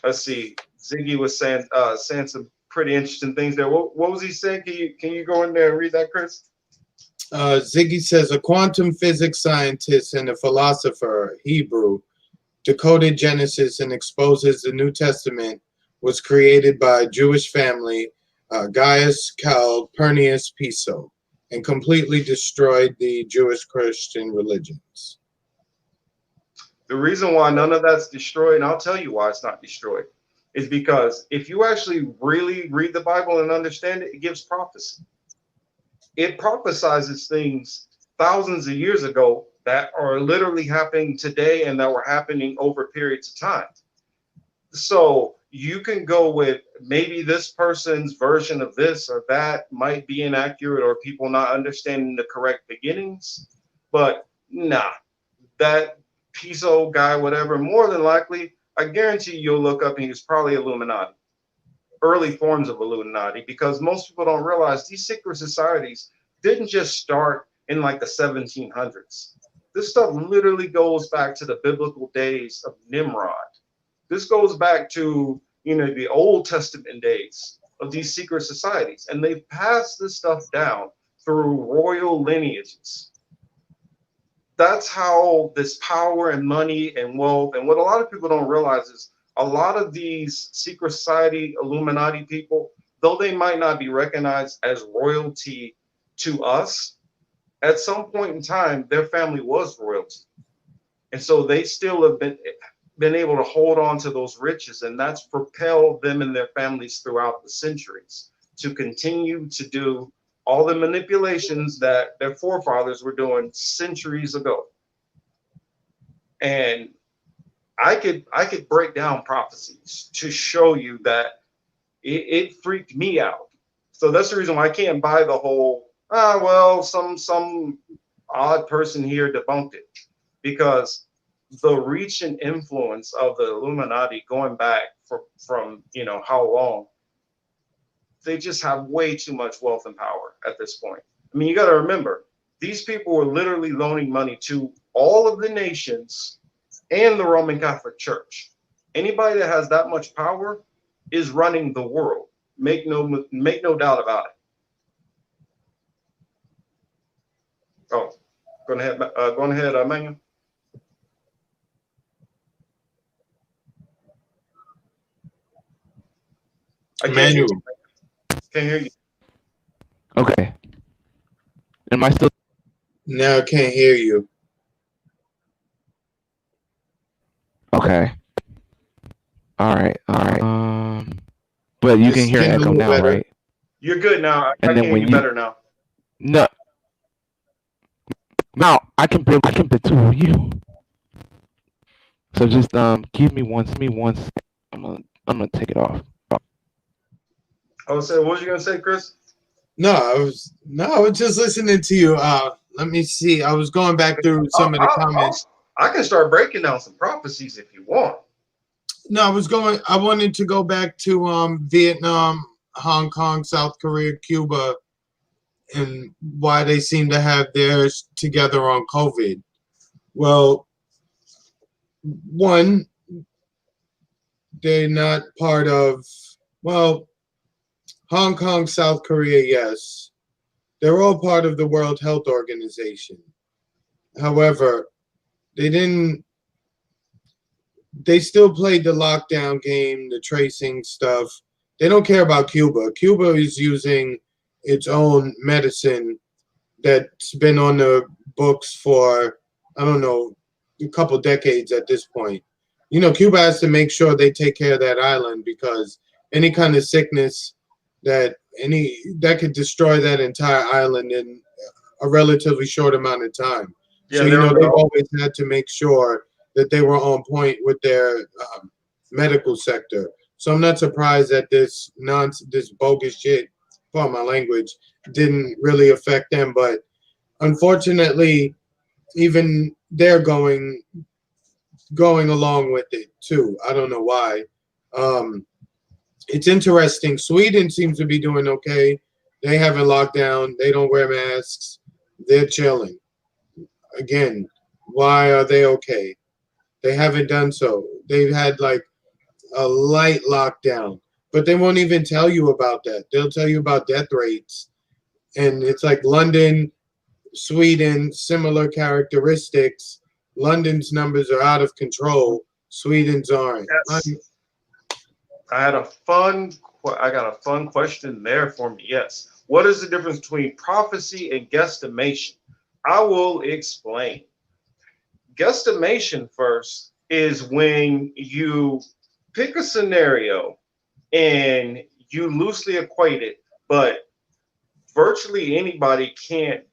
Let's see. Ziggy was saying some pretty interesting things there. What was he saying? Can you go in there and read that, Chris? Ziggy says a quantum physics scientist and a philosopher, Hebrew, decoded Genesis and exposes the New Testament was created by a Jewish family, Gaius Calpurnius Piso, and completely destroyed the Jewish Christian religions. The reason why none of that's destroyed, and I'll tell you why it's not destroyed, is because if you actually really read the Bible and understand it, it gives prophecy. It prophesizes things thousands of years ago that are literally happening today and that were happening over periods of time. So you can go with maybe this person's version of this or that might be inaccurate or people not understanding the correct beginnings, but nah, that Piso guy, whatever, more than likely, I guarantee you'll look up and he's probably Illuminati, early forms of Illuminati, because most people don't realize these secret societies didn't just start in like the 1700s. This stuff literally goes back to the biblical days of Nimrod. This goes back to, the Old Testament days of these secret societies, and they've passed this stuff down through royal lineages. That's how this power and money and wealth, and what a lot of people don't realize is a lot of these secret society Illuminati people, though they might not be recognized as royalty to us, at some point in time their family was royalty, and so they still have been able to hold on to those riches, and that's propelled them and their families throughout the centuries to continue to do all the manipulations that their forefathers were doing centuries ago. And I could break down prophecies to show you that it freaked me out. So that's the reason why I can't buy the whole well, some odd person here debunked it, because the reach and influence of the Illuminati going back from how long, they just have way too much wealth and power at this point. I mean, you got to remember, these people were literally loaning money to all of the nations and the Roman Catholic Church. Anybody that has that much power is running the world. Make no doubt about it. Oh, go ahead, Emmanuel. I can't hear Emmanuel. you. Can't hear you. Okay. Am I still? Now I can't hear you. Okay. All right. But you can It's hear getting a echo little now, better. right? You're good now. I And can then hear when you you better now. no, now I can the two of you. So just give me once. I'm gonna take it off. I was saying, what was you gonna say, Chris? No, I was just listening to you. Let me see. I was going back through some of the comments. I can start breaking down some prophecies if you want. No, I wanted to go back to Vietnam, Hong Kong, South Korea, Cuba, and why they seem to have theirs together on COVID. Well, one, they're not part of, well, Hong Kong, South Korea, yes. They're all part of the World Health Organization. However, they still played the lockdown game, the tracing stuff. They don't care about Cuba. Cuba is using its own medicine that's been on the books for, I don't know, a couple decades at this point. Cuba has to make sure they take care of that island, because any kind of sickness that could destroy that entire island in a relatively short amount of time. Yeah, So, they've always had to make sure that they were on point with their medical sector. So I'm not surprised that this bogus shit, pardon my language, didn't really affect them. But unfortunately, even they're going along with it too. I don't know why. It's interesting. Sweden seems to be doing okay. They haven't locked down. They don't wear masks. They're chilling. Again, why are they okay? They haven't done so. They've had like a light lockdown, but they won't even tell you about that. They'll tell you about death rates. And it's like London, Sweden, similar characteristics. London's numbers are out of control. Sweden's aren't. Yes. I got a fun question there for me. Yes. What is the difference between prophecy and guesstimation? I will explain. Guesstimation first is when you pick a scenario and you loosely equate it, but virtually anybody can't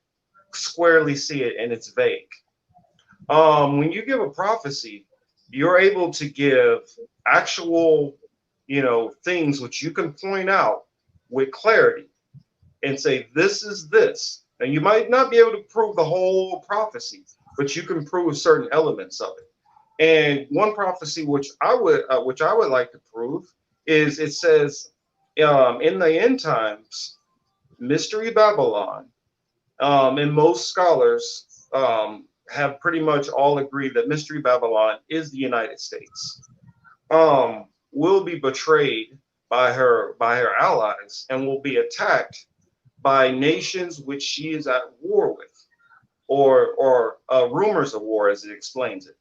squarely see it and it's vague. When you give a prophecy, you're able to give actual, things which you can point out with clarity and say, this is this. And you might not be able to prove the whole prophecy, but you can prove certain elements of it. And one prophecy which I would like to prove is it says in the end times, Mystery Babylon, and most scholars have pretty much all agreed that Mystery Babylon is the United States. Will be betrayed by her allies and will be attacked by nations which she is at war with, or rumors of war, as it explains it.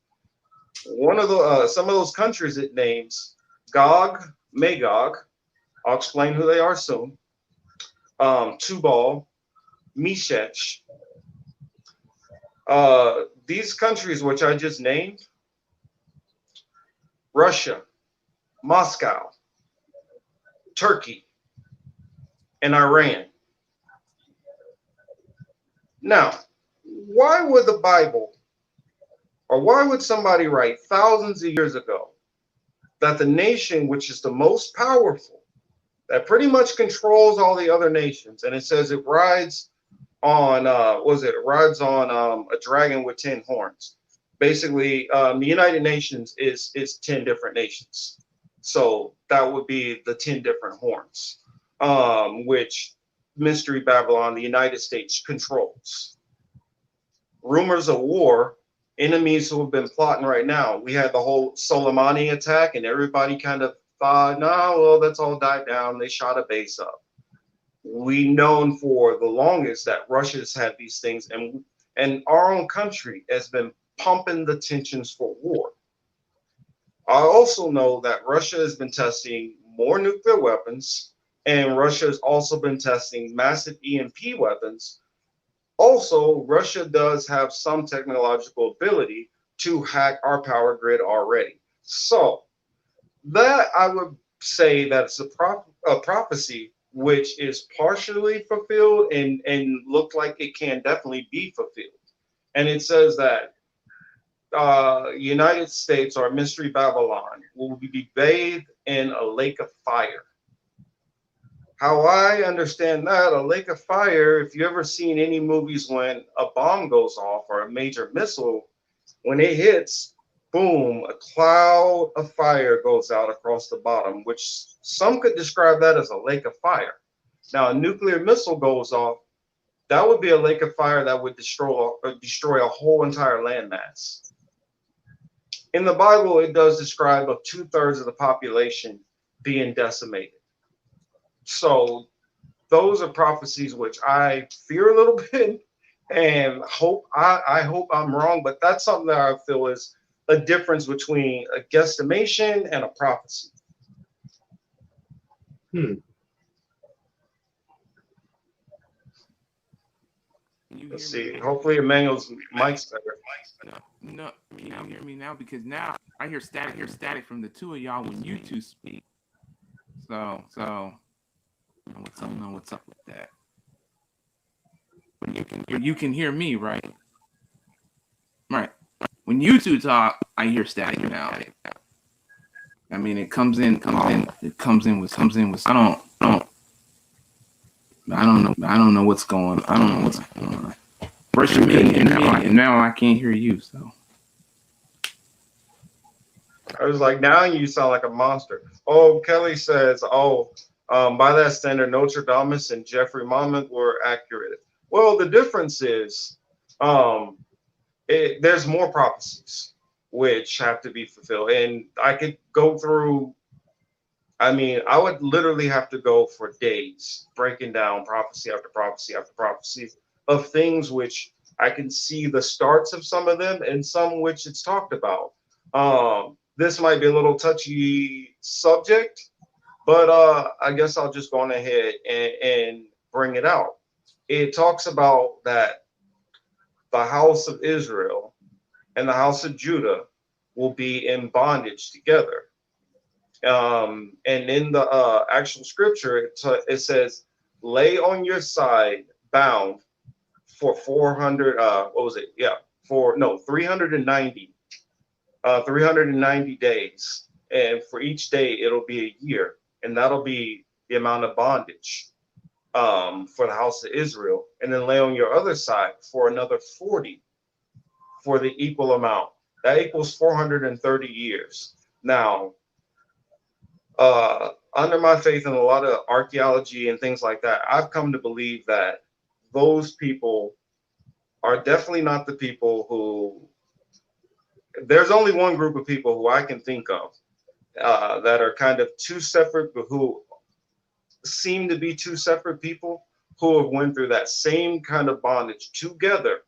One of the some of those countries it names, Gog, Magog. I'll explain who they are soon. Tubal, Meshech. These countries which I just named: Russia, Moscow, Turkey, and Iran. Now, why would the Bible, or why would somebody write thousands of years ago that the nation which is the most powerful, that pretty much controls all the other nations, and it says it rides on, rides on a dragon with 10 horns. Basically, the United Nations is 10 different nations. So that would be the 10 different horns, which Mystery Babylon, the United States, controls. Rumors of war, enemies who have been plotting right now. We had the whole Soleimani attack, and everybody kind of thought, no, well, that's all died down. They shot a base up. We known for the longest that Russia's had these things, and our own country has been pumping the tensions for war. I also know that Russia has been testing more nuclear weapons, and Russia has also been testing massive EMP weapons. Also, Russia does have some technological ability to hack our power grid already. So that I would say that it's a prophecy which is partially fulfilled and look like it can definitely be fulfilled. And it says that United States, or Mystery Babylon, will be bathed in a lake of fire. How I understand that, a lake of fire, if you ever seen any movies when a bomb goes off or a major missile, when it hits, boom, a cloud of fire goes out across the bottom, which some could describe that as a lake of fire. Now, a nuclear missile goes off, that would be a lake of fire that would destroy a whole entire landmass. In the Bible, it does describe of 2/3 of the population being decimated. So those are prophecies which I fear a little bit, and I hope I'm wrong, but that's something that I feel is a difference between a guesstimation and a prophecy. Let's see. Hopefully Emmanuel's mic's better. No, you hear me now, because now I hear static from the two of y'all when you two speak. So I don't know what's up with that. When you can hear me, right? Right. When you two talk, I hear static now. I mean, it comes in with I don't know what's going on. First you me, and now I can't hear you. So I was like, now you sound like a monster. Oh, Kelly says, by that standard, Notre Dame and Jeffrey Monmouth were accurate. Well, the difference is there's more prophecies which have to be fulfilled. And I could go through, I mean, I would literally have to go for days breaking down prophecy after prophecy after prophecy of things which I can see the starts of some of them and some which it's talked about. This might be a little touchy subject, but I guess I'll just go on ahead and bring it out. It talks about that the house of Israel and the house of Judah will be in bondage together. And in the actual scripture, it says, lay on your side bound for 400, 390 days. and for each day it'll be a year, and that'll be the amount of bondage for the house of Israel, and then lay on your other side for another 40 for the equal amount. That equals 430 years. Now, under my faith and a lot of archaeology and things like that, I've come to believe that those people are definitely not the people who. There's only one group of people who I can think of that are kind of two separate, but who seem to be two separate people who have went through that same kind of bondage together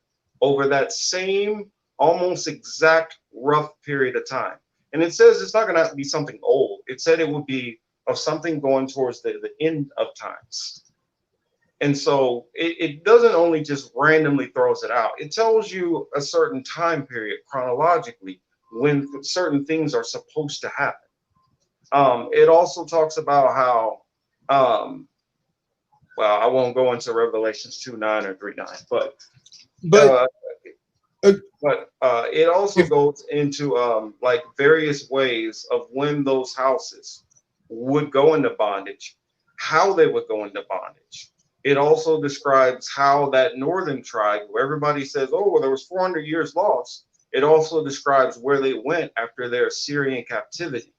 over that same almost exact rough period of time. And it says it's not going to have to be something old. It said it would be of something going towards the end of times. And so it doesn't only just randomly throws it out. It tells you a certain time period chronologically when certain things are supposed to happen. It also talks about how, well, I won't go into Revelations 2:9 or 3:9, but But uh, it also if goes into like various ways of when those houses would go into bondage, how they would go into bondage. It also describes how that northern tribe, where everybody says, oh, well, there was 400 years lost. It also describes where they went after their Assyrian captivity.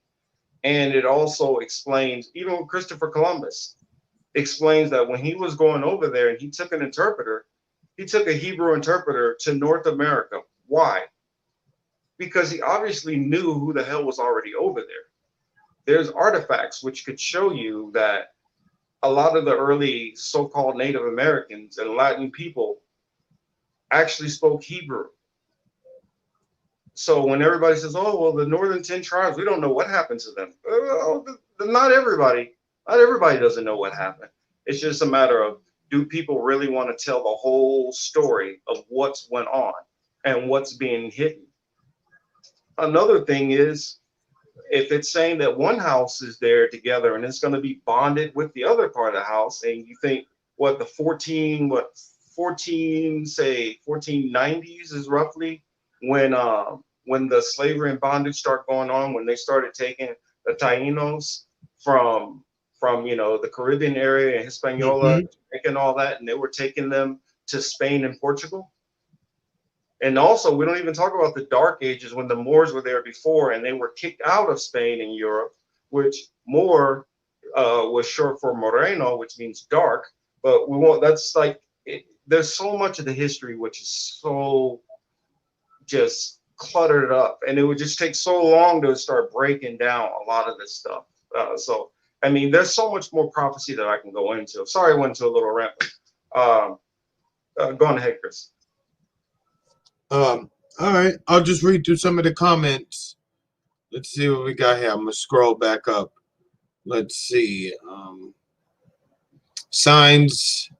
And it also explains, even Christopher Columbus explains that when he was going over there and he took an interpreter, he took a Hebrew interpreter to North America. Why? Because he obviously knew who the hell was already over there. There's artifacts which could show you that a lot of the early so-called Native Americans and Latin people actually spoke Hebrew. So when everybody says, "Oh, well, the northern 10 tribes, we don't know what happened to them," not everybody, not everybody doesn't know what happened. It's just a matter of, do people really want to tell the whole story of what's went on and what's being hidden? Another thing is, if it's saying that one house is there together and it's going to be bonded with the other part of the house, and you think what the 1490s is roughly when the slavery and bondage start going on, when they started taking the Tainos from the Caribbean area and Hispaniola mhm. and all that, and they were taking them to Spain and Portugal. And also, we don't even talk about the Dark Ages when the Moors were there before and they were kicked out of Spain and Europe, which Moor was short for Moreno, which means dark. But we won't, that's like, there's so much of the history which is so just cluttered up. And it would just take so long to start breaking down a lot of this stuff. I mean, there's so much more prophecy that I can go into. Sorry, I went into a little rant. Go on ahead, Chris. All right, I'll just read through some of the comments. Let's see what we got here. I'm gonna scroll back up. Let's see. Signs.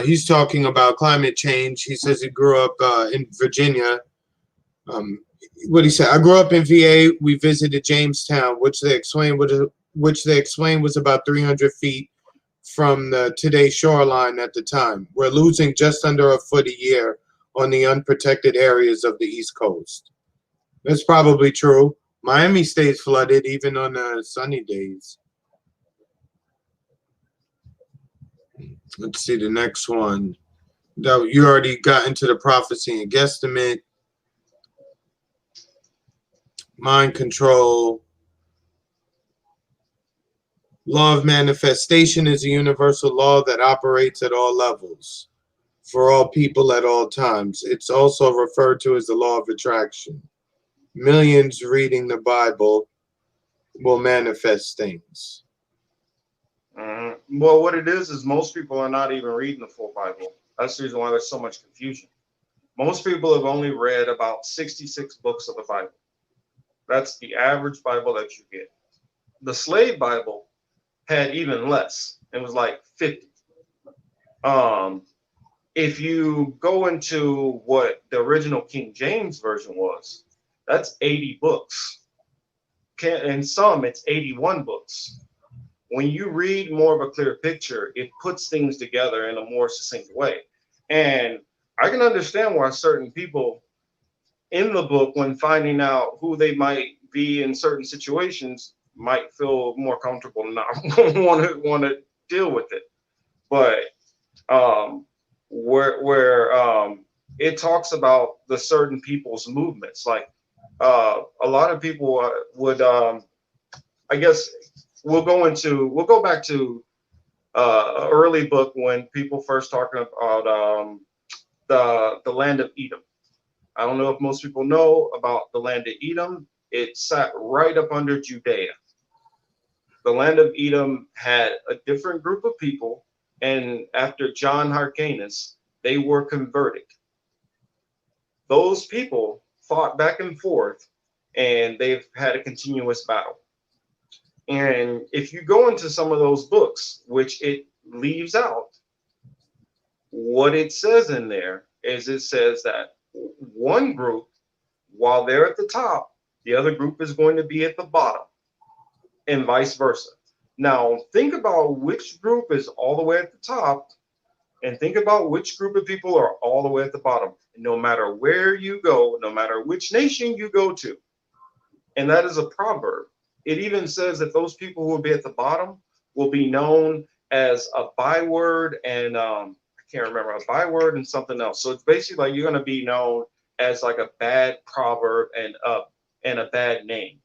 He's talking about climate change. He says he grew up in Virginia. What he said, I grew up in VA. We visited Jamestown, which they explained was about 300 feet from the today's shoreline at the time. We're losing just under a foot a year on the unprotected areas of the East Coast. That's probably true. Miami stays flooded even on sunny days. Let's see the next one. Now, you already got into the prophecy and guesstimate. Mind control. Law of manifestation is a universal law that operates at all levels, for all people at all times. It's also referred to as the law of attraction. Millions reading the Bible will manifest things. Well, what it is most people are not even reading the full Bible. That's the reason why there's so much confusion. Most people have only read about 66 books of the Bible. That's the average Bible that you get. The slave Bible had even less. It was like 50. If you go into what the original King James version was, that's 80 books. In some, it's 81 books. When you read more of a clear picture, it puts things together in a more succinct way. And I can understand why certain people in the book, when finding out who they might be in certain situations might feel more comfortable and not want to deal with it. But um, where it talks about the certain people's movements, like a lot of people would I guess we'll go back to an early book when people first talking about the land of Edom. I don't know if most people know about the land of Edom. It sat right up under Judea. The land of Edom had a different group of people, and after John Hyrcanus, they were converted. Those people fought back and forth, and they've had a continuous battle. And if you go into some of those books, which it leaves out, what it says in there is it says that one group, while they're at the top, the other group is going to be at the bottom, and vice versa. Now, think about which group is all the way at the top, and think about which group of people are all the way at the bottom. No matter where you go, no matter which nation you go to, and that is a proverb. It even says that those people who will be at the bottom will be known as a byword and I can't remember, a byword and something else. So it's basically like you're going to be known as like a bad proverb and a bad name.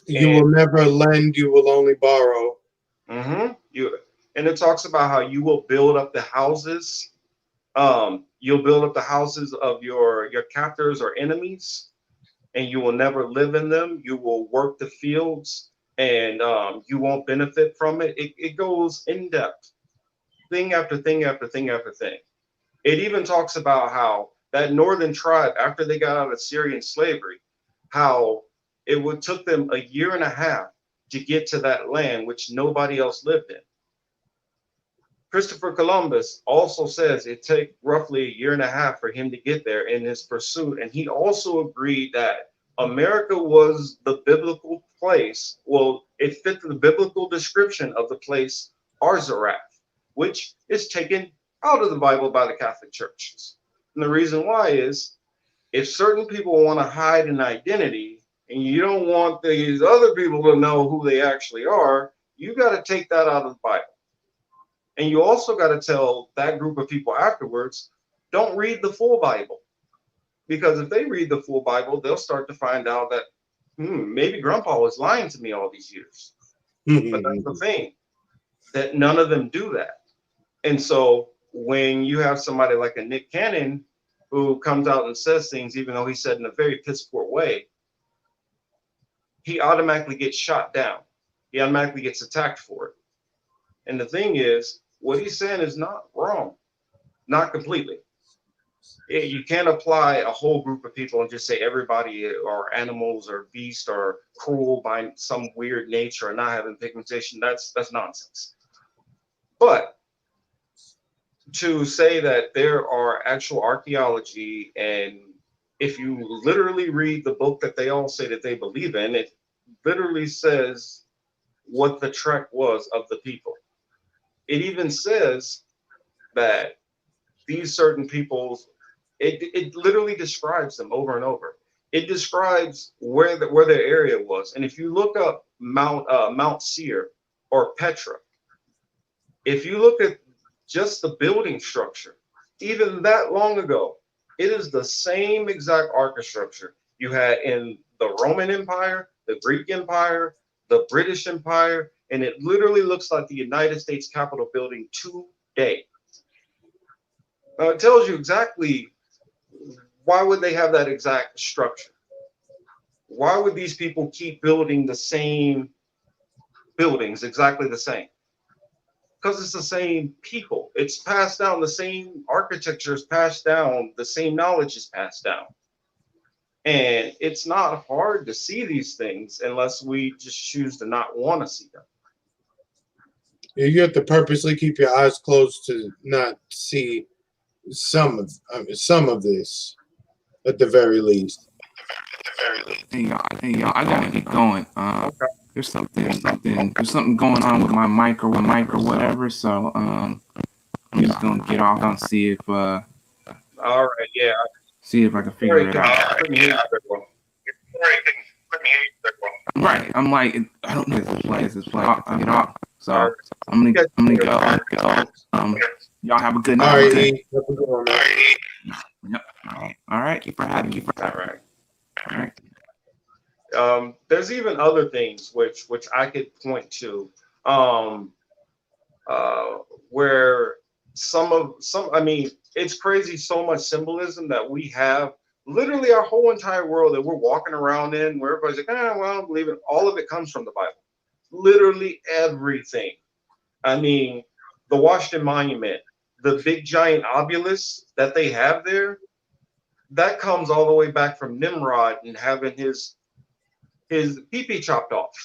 You will never lend, you will only borrow. You and it talks about how you will build up the houses. You'll build up the houses of your captors or enemies, and you will never live in them. You will work the fields, and you won't benefit from it. It goes in depth, thing after thing after thing after thing. It even talks about how that northern tribe, after they got out of Syrian slavery, how it would took them a year and a half to get to that land which nobody else lived in. Christopher Columbus also says it took roughly a year and a half for him to get there in his pursuit. And he also agreed that America was the biblical place. Well, it fit the biblical description of the place Arzarath, which is taken out of the Bible by the Catholic churches. And the reason why is if certain people want to hide an identity and you don't want these other people to know who they actually are, you got to take that out of the Bible. And you also got to tell that group of people afterwards, don't read the full Bible. Because if they read the full Bible, they'll start to find out that maybe grandpa was lying to me all these years. But that's the thing, that none of them do that. And so when you have somebody like a Nick Cannon who comes out and says things, even though he said in a very piss poor way, he automatically gets shot down. He automatically gets attacked for it. And the thing is, what he's saying is not wrong, not completely. You can't apply a whole group of people and just say everybody are animals or beasts or cruel by some weird nature or not having pigmentation. That's nonsense. But to say that there are actual archaeology, and if you literally read the book that they all say that they believe in, it literally says what the trek was of the people. It even says that these certain peoples, it literally describes them over and over. It describes where their area was. And if you look up Mount Seir or Petra, if you look at just the building structure, even that long ago, it is the same exact architecture you had in the Roman Empire, the Greek Empire, the British Empire, and it literally looks like the United States Capitol building today. It tells you exactly why would they have that exact structure? Why would these people keep building the same buildings exactly the same? Because it's the same people. It's passed down, the same architecture is passed down, the same knowledge is passed down. And it's not hard to see these things unless we just choose to not want to see them. You have to purposely keep your eyes closed to not see some of this, at the very least. Hey y'all, I gotta get going. Okay. There's something going on with my mic or whatever. So I'm just gonna get off and see if All right, yeah. see if I can figure it out. Couldn't hear you very well. Right. I'm like, I don't know if this play. I get off. So All right. I'm Catch gonna you go. later. Y'all have a good All night. right, Okay. E. Have a good one, man. Yep. All right. Keep for having me. All right. All right. There's even other things which I could point to, um, uh, where I mean, it's crazy so much symbolism that we have. Literally, our whole entire world that we're walking around in, where everybody's like, well, I don't believe it. All of it comes from the Bible. Literally everything. I mean, the Washington Monument, the big giant obelisk that they have there, that comes all the way back from Nimrod and having his pee chopped off.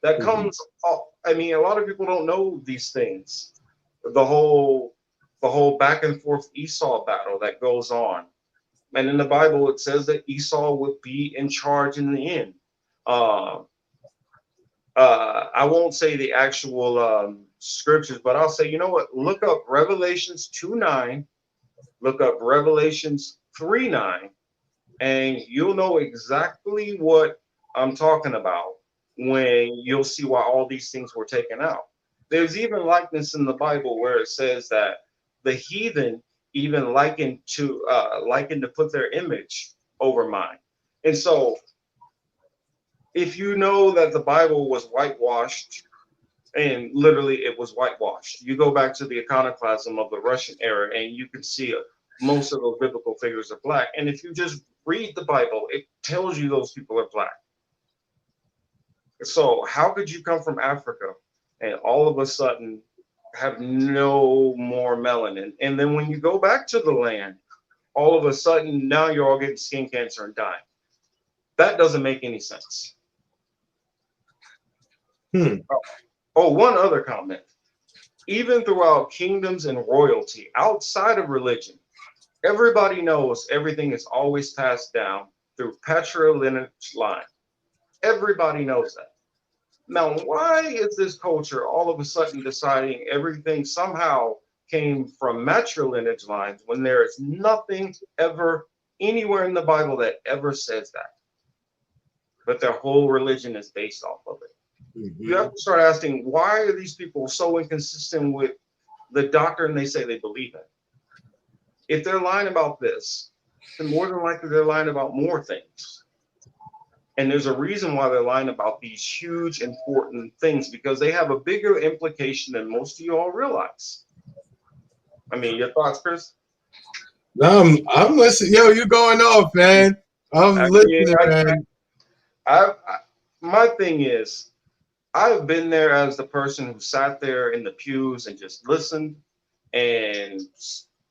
That comes. I mean, a lot of people don't know these things. The whole back and forth Esau battle that goes on, and in the Bible it says that Esau would be in charge in the end. Uh, I won't say the actual scriptures, but I'll say, you know what? Look up Revelations 2:9. Look up Revelations 3:9, and you'll know exactly what I'm talking about when you'll see why all these things were taken out. There's even likeness in the Bible where it says that the heathen even likened to put their image over mine. And so if you know that the Bible was whitewashed, and literally it was whitewashed, you go back to the iconoclasm of the Russian era and you can see most of those biblical figures are black. And if you just read the Bible, it tells you those people are black. So how could you come from Africa and all of a sudden have no more melanin? And then when you go back to the land, all of a sudden now you're all getting skin cancer and dying. That doesn't make any sense. Oh, one other comment. Even throughout kingdoms and royalty outside of religion, everybody knows everything is always passed down through patrilineage line. Everybody knows that. Now, why is this culture all of a sudden deciding everything somehow came from matrilineage lines when there is nothing ever anywhere in the Bible that ever says that? But their whole religion is based off of it. You have to start asking, why are these people so inconsistent with the doctrine they say they believe in? If they're lying about this, then more than likely they're lying about more things. And there's a reason why they're lying about these huge, important things, because they have a bigger implication than most of you all realize. I mean, your thoughts, Chris? I'm listening. Yo, you going off, man. I'm listening, man. My thing is, I've been there as the person who sat there in the pews and just listened and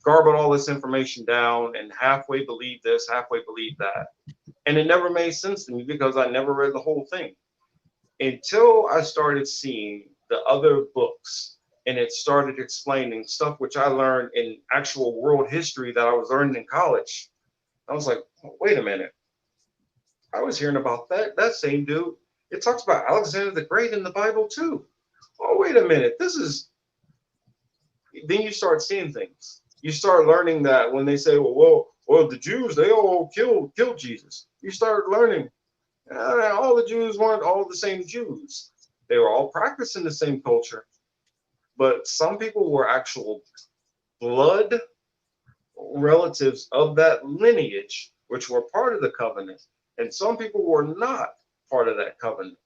garbled all this information down and halfway believed this, halfway believed that. And it never made sense to me because I never read the whole thing until I started seeing the other books and it started explaining stuff which I learned in actual world history that I was learning in college. I was like, wait a minute. I was hearing about that same dude. It talks about Alexander the Great in the Bible too. Oh, wait a minute. Then you start seeing things. You start learning that when they say, well, the Jews, they all killed Jesus. You start learning all the Jews weren't all the same Jews. They were all practicing the same culture, but some people were actual blood relatives of that lineage, which were part of the covenant, and some people were not part of that covenant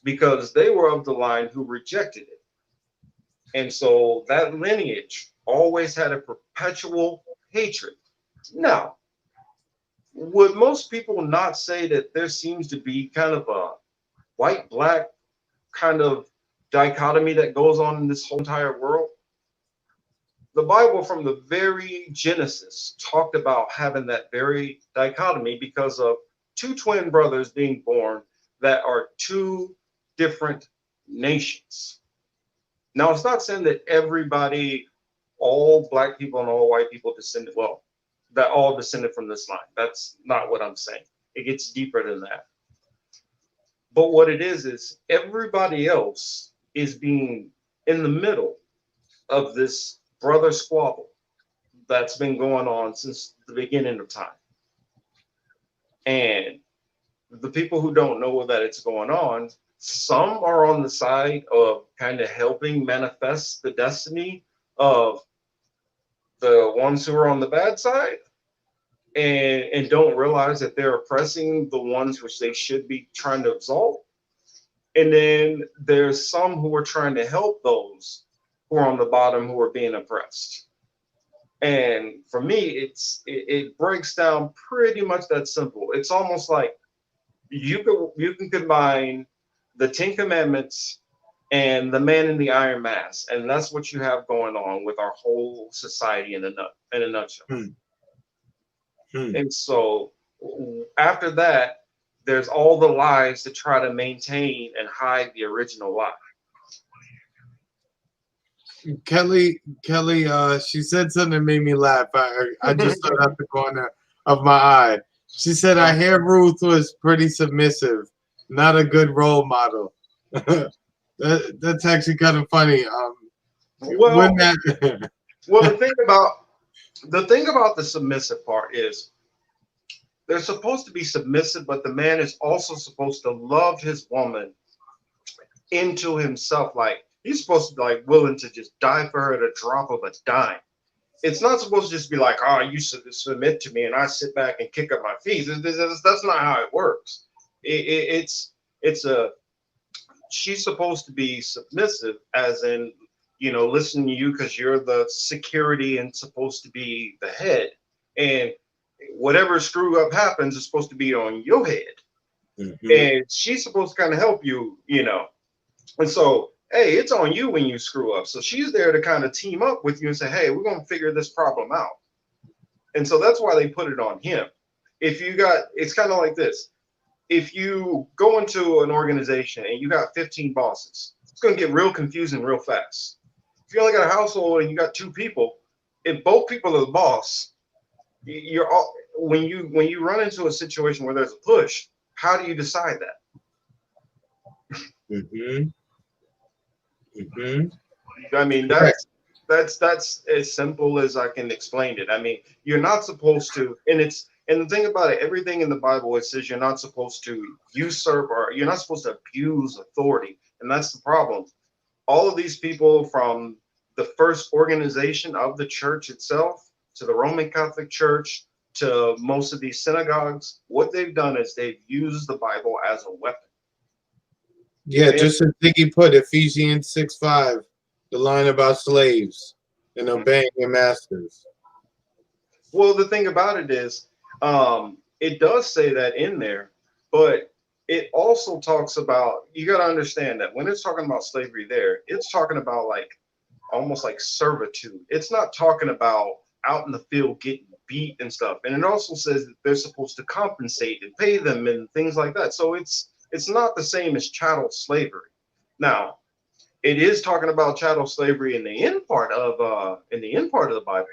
because they were of the line who rejected it. And so that lineage always had a perpetual hatred. Now, would most people not say that there seems to be kind of a white black kind of dichotomy that goes on in this whole entire world? The Bible from the very Genesis talked about having that very dichotomy because of two twin brothers being born that are two different nations. Now, it's not saying that everybody, all black people and all white people that all descended from this line. That's not what I'm saying. It gets deeper than that. But what it is everybody else is being in the middle of this brother squabble that's been going on since the beginning of time. And the people who don't know that it's going on, some are on the side of kind of helping manifest the destiny of the ones who are on the bad side, and don't realize that they're oppressing the ones which they should be trying to exalt. And then there's some who are trying to help those who are on the bottom who are being oppressed. And for me, it breaks down pretty much that simple. It's almost like you can combine the Ten Commandments and the man in the iron mask, and that's what you have going on with our whole society in a nutshell. Hmm. Hmm. And so after that, there's all the lies to try to maintain and hide the original lie. Kelly, she said something that made me laugh. I just saw it out the corner of my eye. She said, "I hear Ruth was pretty submissive, not a good role model." That's actually kind of funny. Well, When that, well, the thing about the submissive part is they're supposed to be submissive, but the man is also supposed to love his woman into himself. Like he's supposed to be like willing to just die for her at a drop of a dime. It's not supposed to just be like, oh, you submit to me and I sit back and kick up my feet. That's not how it works. It's a she's supposed to be submissive, as in, listen to you because you're the security and supposed to be the head. And whatever screw up happens is supposed to be on your head. Mhm. And she's supposed to kind of help you. And so, hey, it's on you when you screw up. So she's there to kind of team up with you and say, hey, we're going to figure this problem out. And so that's why they put it on him. It's kind of like this. If you go into an organization and you got 15 bosses, it's going to get real confusing real fast. If you only got a household and you got two people, if both people are the boss, you're all when you run into a situation where there's a push, how do you decide that? Mhm. Mhm. I mean, Correct. that's as simple as I can explain it. I mean, you're not supposed to, and the thing about it, everything in the Bible it says you're not supposed to usurp or you're not supposed to abuse authority, and that's the problem. All of these people from the first organization of the church itself to the Roman Catholic Church to most of these synagogues, what they've done is they've used the Bible as a weapon. Yeah, And just as Diggy put Ephesians 6:5, the line about slaves and obeying their masters. well, the thing about it is, it does say that in there, but it also talks about, you got to understand that when it's talking about slavery there, it's talking about like almost like servitude. It's not talking about out in the field getting beat and stuff. And it also says that they're supposed to compensate and pay them and things like that. So it's not the same as chattel slavery. Now, it is talking about chattel slavery in the end part of the Bible,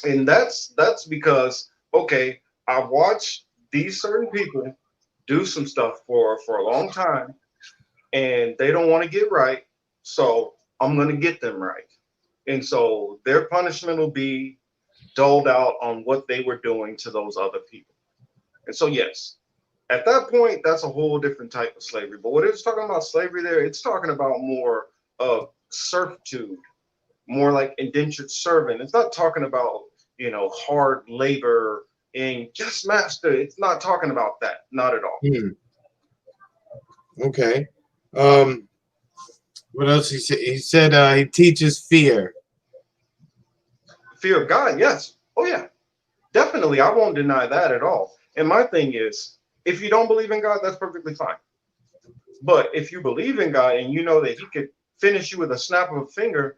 and that's because, okay, I've watched these certain people do some stuff for a long time, and they don't want to get right, so I'm going to get them right. And so their punishment will be doled out on what they were doing to those other people. And so, yes, at that point, that's a whole different type of slavery. But what it's talking about slavery there, it's talking about more of servitude, more like indentured servant. It's not talking about, hard labor and just master. It's not talking about that. Not at all. Hmm. Okay. Um, what else he said? He said he teaches fear. Fear of God, yes. Oh, yeah. Definitely. I won't deny that at all. And my thing is, if you don't believe in God, that's perfectly fine. But if you believe in God and you know that He could finish you with a snap of a finger,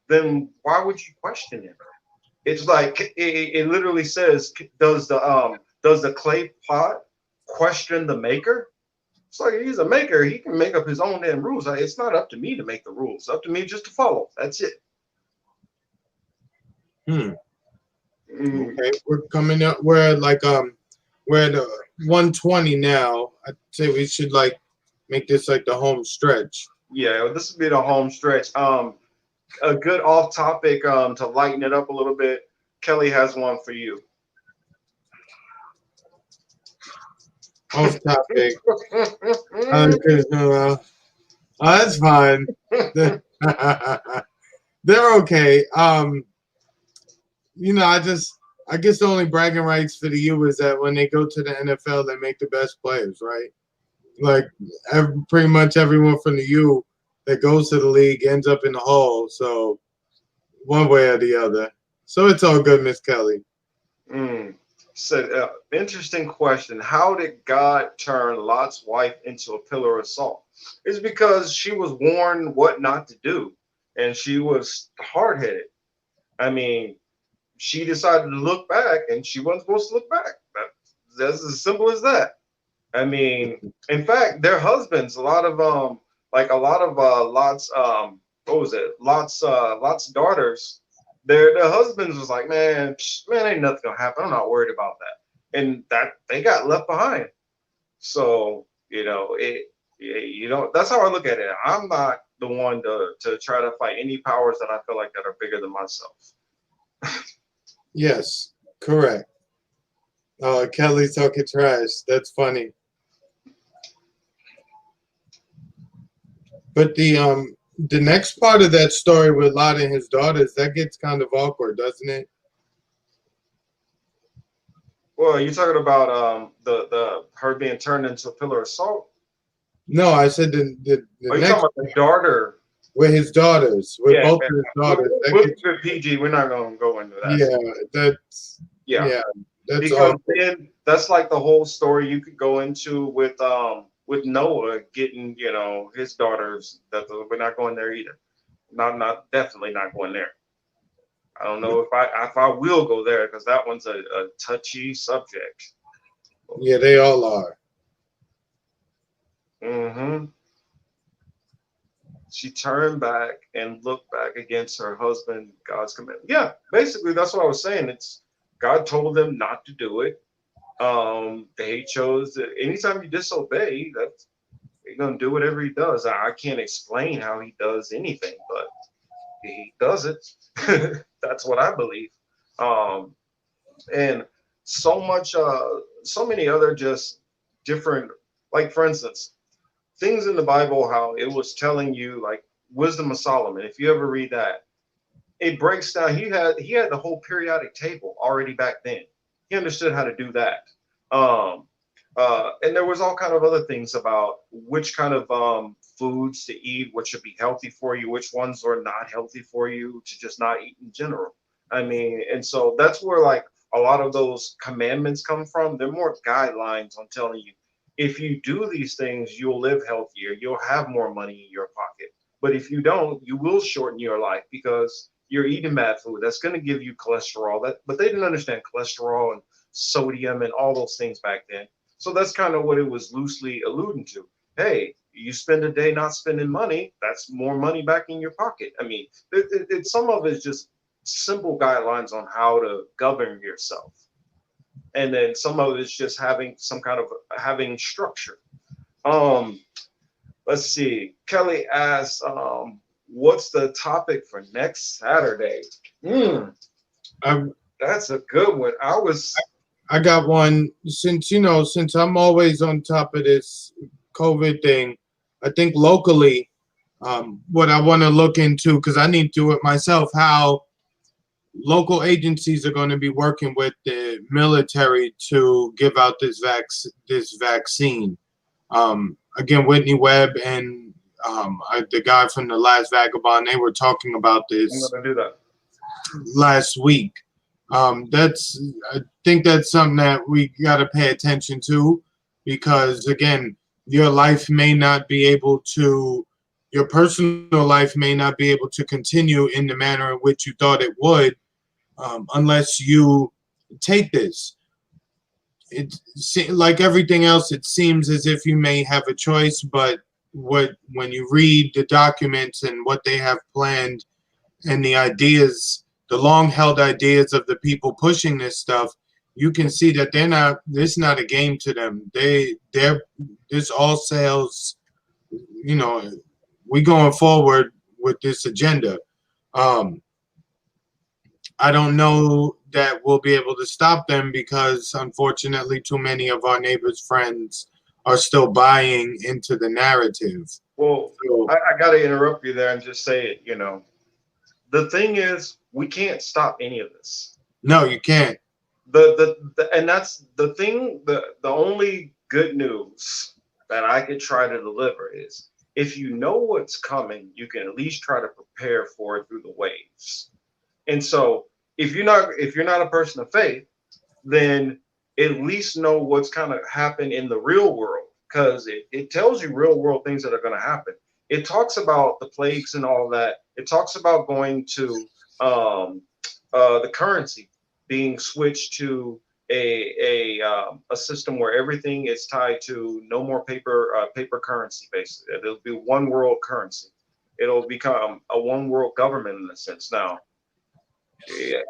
then why would you question Him? It's like it literally says, does the clay pot question the maker? It's like he's a maker. He can make up his own damn rules. Like, it's not up to me to make the rules. It's up to me just to follow. That's it. Hmm. Mm, Okay. We're coming up. We're at 120 now. I'd say we should like make this like the home stretch. yeah, this would be the home stretch. A good off topic to lighten it up a little bit. Kelly has one for you. Off topic. Oh, that's fine. They're okay. I guess the only bragging rights for the U is that when they go to the NFL, they make the best players, right? Like pretty much everyone from the U that goes to the league ends up in the Hall. So one way or the other. So it's all good, Miss Kelly. So, interesting question. How did God turn Lot's wife into a pillar of salt? It's because she was warned what not to do, and she was hard headed. I mean, she decided to look back, and she wasn't supposed to look back. That's as simple as that. I mean, in fact, their husbands, a lot of Lot's what was it? Lot's daughters, their husbands was like, man, ain't nothing gonna happen. I'm not worried about that, and that they got left behind. So that's how I look at it. I'm not the one to try to fight any powers that I feel like that are bigger than myself. Yes, correct. Kelly's talking trash. That's funny. But the next part of that story with Lot and his daughters, that gets kind of awkward, doesn't it? Well, you're talking about the her being turned into a pillar of salt. No, I said the Oh, you next talking about the daughter? with his daughters, with both of his daughters. We'll keep it PG. We're not gonna go into that. Yeah, that's because awkward. then that's like the whole story you could go into with Noah getting his daughters. That we're not going there either. Not definitely not going there. I don't know if I will go there because that one's a touchy subject. Yeah, they all are. She turned back and looked back against her husband, God's command. Yeah, basically that's what I was saying. It's God told them not to do it. They chose. Anytime you disobey, that's you're gonna do whatever he does. I can't explain how he does anything, but he does it. That's what I believe. And so many other just different, like for instance, things in the Bible, how it was telling you like Wisdom of Solomon. If you ever read that, it breaks down. He had the whole periodic table already back then. He understood how to do that. Um, and there was all kind of other things about which kind of foods to eat, what should be healthy for you, which ones are not healthy for you to just not eat in general. I mean, and so that's where like a lot of those commandments come from. They're more guidelines on telling you if you do these things, you'll live healthier, you'll have more money in your pocket. But if you don't, you will shorten your life because you're eating bad food. That's going to give you cholesterol. But they didn't understand cholesterol and sodium and all those things back then. So that's kind of what it was loosely alluding to. Hey, you spend a day not spending money, that's more money back in your pocket. I mean, some of it is just simple guidelines on how to govern yourself. And then some of it is just having some kind of having structure. Um, let's see. Kelly asks, what's the topic for next Saturday? That's a good one. I got one since I'm always on top of this COVID thing. I think locally, what I want to look into, because I need to do it myself, how local agencies are going to be working with the military to give out this vaccine. Again, Whitney Webb and the guy from The Last Vagabond, they were talking about this. I'm going to do that last week. I think that's something that we got to pay attention to, because again, your personal life may not be able to continue in the manner in which you thought it would, unless you take this. It's like everything else. It seems as if you may have a choice, but when you read the documents and what they have planned and the ideas, the long-held ideas of the people pushing this stuff, you can see that this is not a game to them. This all sales, we going forward with this agenda. I don't know that we'll be able to stop them because, unfortunately, too many of our neighbors' friends are still buying into the narrative. Well, So, I got to interrupt you there and just say it. The thing is, we can't stop any of this. no, you can't. And that's the thing. The only good news that I could try to deliver is if you know what's coming, you can at least try to prepare for it through the waves. And so if you're not a person of faith, then at least know what's kind of happened in the real world because it tells you real world things that are going to happen. It talks about the plagues and all that. It talks about going to um, the currency being switched to a system where everything is tied to no more paper currency. Basically, it'll be one world currency. It'll become a one world government in a sense now. Yeah,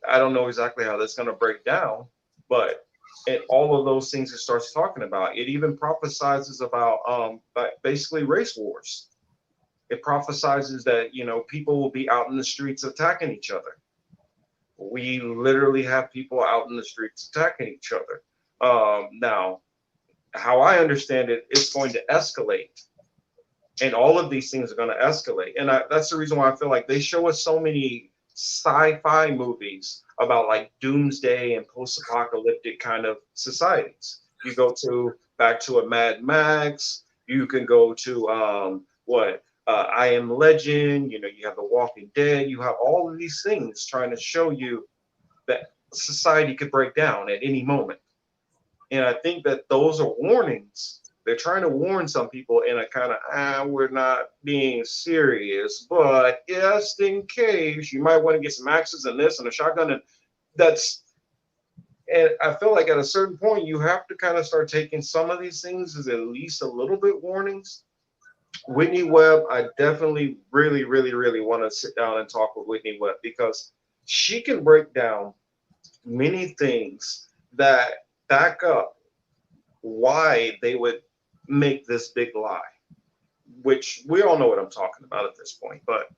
I don't know exactly how that's going to break down, but and all of those things it starts talking about. It even prophesizes about basically race wars. It prophesizes that people will be out in the streets attacking each other. We literally have people out in the streets attacking each other. Now, how I understand it, it's going to escalate, and all of these things are going to escalate. And that's the reason why I feel like they show us so many sci-fi movies about like doomsday and post-apocalyptic kind of societies. You go to back to a Mad Max. You can go to I Am Legend. You have The Walking Dead. You have all of these things trying to show you that society could break down at any moment. And I think that those are warnings. They're trying to warn some people in a kind of, we're not being serious, but just in case, you might want to get some axes and this and a shotgun. And that's, and I feel like at a certain point, you have to kind of start taking some of these things as at least a little bit warnings. Whitney Webb, I definitely really, really, really want to sit down and talk with Whitney Webb because she can break down many things that back up why they would make this big lie, which we all know what I'm talking about at this point, but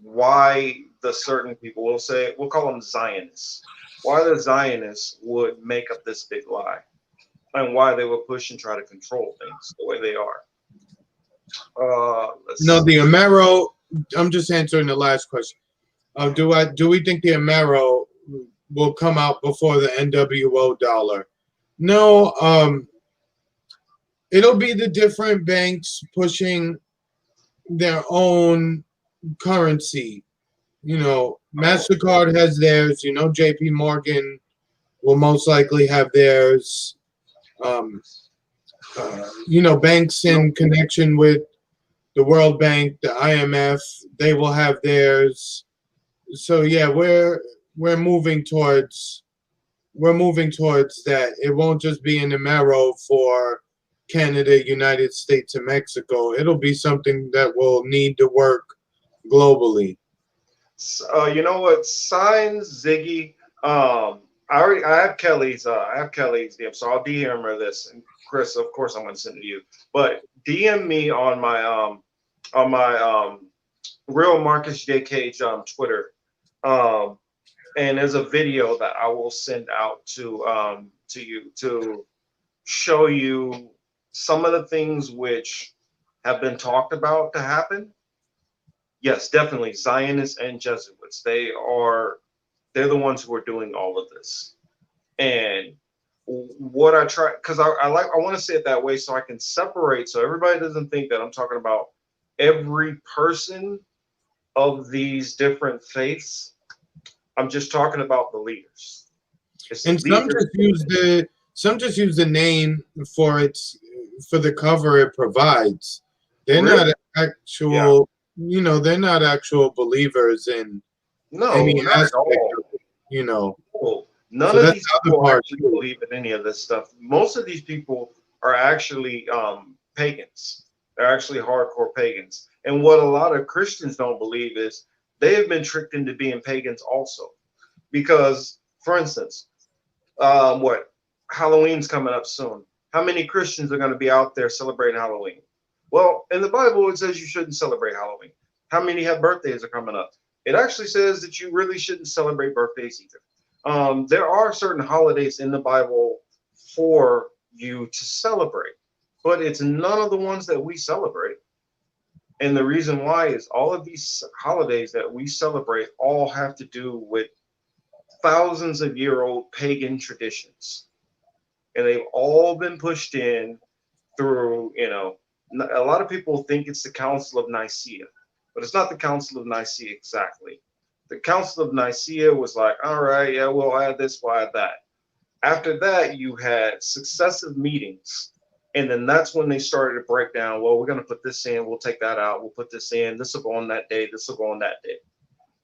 why the certain people we'll call them Zionists, why the Zionists would make up this big lie and why they would push and try to control things the way they are. No, the Amero. I'm just answering the last question. Do we think the Amero will come out before the NWO dollar? No. It'll be the different banks pushing their own currency. MasterCard has theirs. JP Morgan will most likely have theirs. Banks in connection with the World Bank, the IMF, they will have theirs. So yeah, we're moving towards that. It won't just be an Amero for Canada, United States, and Mexico. It'll be something that will need to work globally. You know what? Signs Ziggy. I have Kelly's DM, so I'll DM her this. And Chris, of course, I'm going to send it to you. But DM me on my real Marcus J Cage Twitter. And there's a video that I will send out to you to show you some of the things which have been talked about to happen. Yes, definitely Zionists and Jesuits. They're the ones who are doing all of this. And what I try, because I want to say it that way so I can separate, so everybody doesn't think that I'm talking about every person of these different faiths. I'm just talking about the leaders. And some just use the name for the cover it provides. They're really? not actual, they're not actual believers in any aspect of it, Cool. None of these people actually believe in any of this stuff. Most of these people are actually pagans. They're actually hardcore pagans. And what a lot of Christians don't believe is they have been tricked into being pagans also. Because, for instance, Halloween's coming up soon. How many Christians are going to be out there celebrating Halloween? Well, in the Bible, it says you shouldn't celebrate Halloween. How many have birthdays are coming up? it actually says that you really shouldn't celebrate birthdays either. There are certain holidays in the Bible for you to celebrate, but it's none of the ones that we celebrate. And the reason why is all of these holidays that we celebrate all have to do with thousands of year old pagan traditions. And they've all been pushed in through, a lot of people think it's the Council of Nicaea, but it's not the Council of Nicaea exactly. The Council of Nicaea was like, all right, yeah, we'll add this, we'll add that. After that, you had successive meetings. And then that's when they started to break down, well, we're going to put this in, we'll take that out, we'll put this in, this will go on that day, this will go on that day.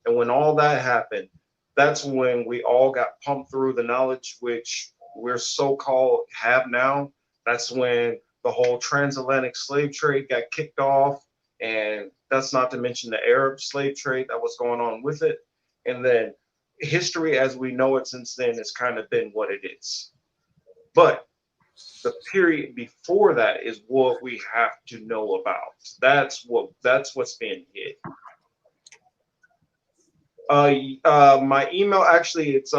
And when all that happened, that's when we all got pumped through the knowledge which we're so-called have now. That's when the whole transatlantic slave trade got kicked off. And that's not to mention the Arab slave trade that was going on with it. And then history as we know it since then has kind of been what it is. But the period before that is what we have to know about. That's what's being hid. My email actually it's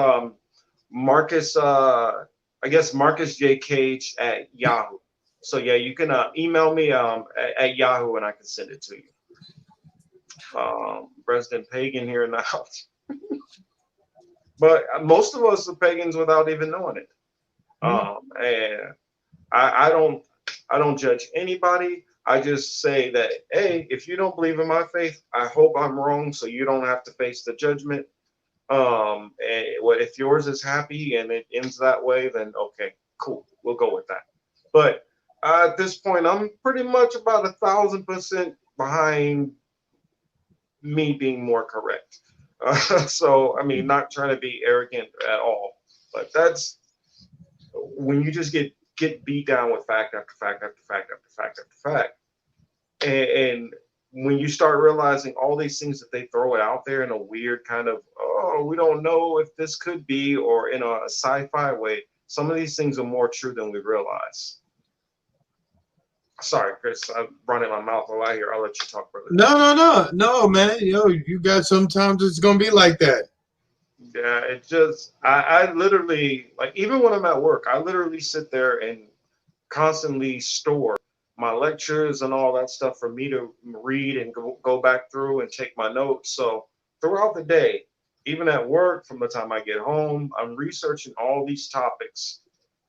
Marcus I guess Marcus J Cage at Yahoo. So yeah, you can email me at Yahoo and I can send it to you. President Pagan here in the house. But most of us are pagans without even knowing it. And I don't judge anybody. I just say that, hey, if you don't believe in my faith, I hope I'm wrong, so you don't have to face the judgment. And if yours is happy and it ends that way, then okay, cool, we'll go with that. But at this point, I'm pretty much about 1,000% behind me being more correct. So I mean, not trying to be arrogant at all, but that's when you just get beat down with fact after fact after fact after fact after fact, and when you start realizing all these things that they throw it out there in a weird kind of, oh, we don't know if this could be, or in a sci-fi way, some of these things are more true than we realize. Sorry, Chris, I'm running my mouth a lot here. I'll let you talk, brother. No, man. You got sometimes it's gonna be like that. Yeah, it just I literally, like, even when I'm at work, I literally sit there and constantly store my lectures and all that stuff for me to read and go back through and take my notes. So throughout the day, even at work, from the time I get home, I'm researching all these topics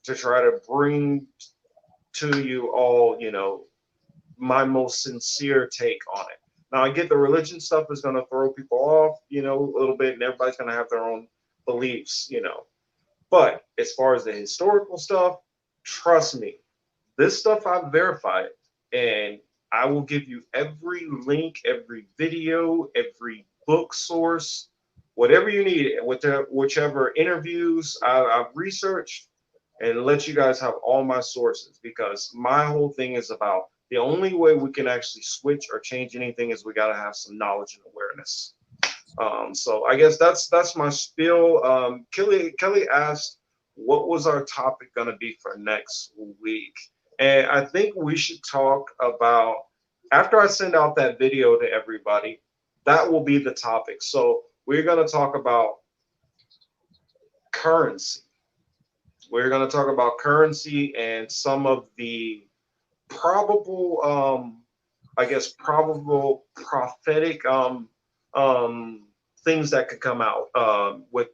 to try to bring to you all, my most sincere take on it. Now, I get the religion stuff is going to throw people off, a little bit, and everybody's going to have their own beliefs, But as far as the historical stuff, trust me, this stuff I've verified, and I will give you every link, every video, every book source, whatever you need, whichever interviews I've researched, and let you guys have all my sources, because my whole thing is about the only way we can actually switch or change anything is we got to have some knowledge and awareness. So I guess that's my spiel. Kelly asked, what was our topic going to be for next week? And I think we should talk about, after I send out that video to everybody, that will be the topic. So we're going to talk about currency. We're going to talk about currency and some of the probable, probable prophetic things that could come out with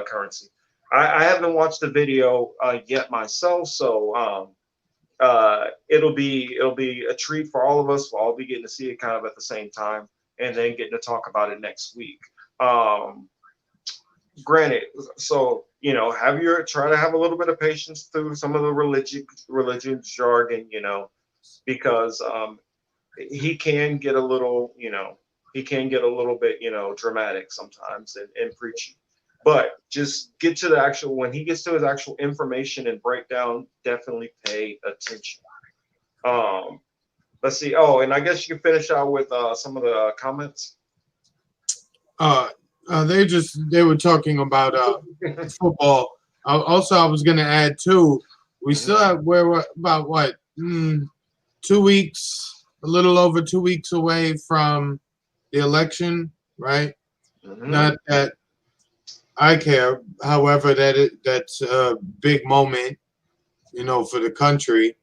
currency. I haven't watched the video yet myself, so it'll be a treat for all of us. We'll all be getting to see it kind of at the same time, and then getting to talk about it next week. Granted, so try to have a little bit of patience through some of the religion jargon, because he can get a little, bit, dramatic sometimes and preachy. But just get to the actual, when he gets to his actual information and breakdown, definitely pay attention. Let's see. Oh, and I guess you can finish out with some of the comments. They were talking about football. Also, I was going to add too. We still have we're about 2 weeks, a little over 2 weeks away from the election, right? Mhm. Not that I care. However, that's a big moment, for the country.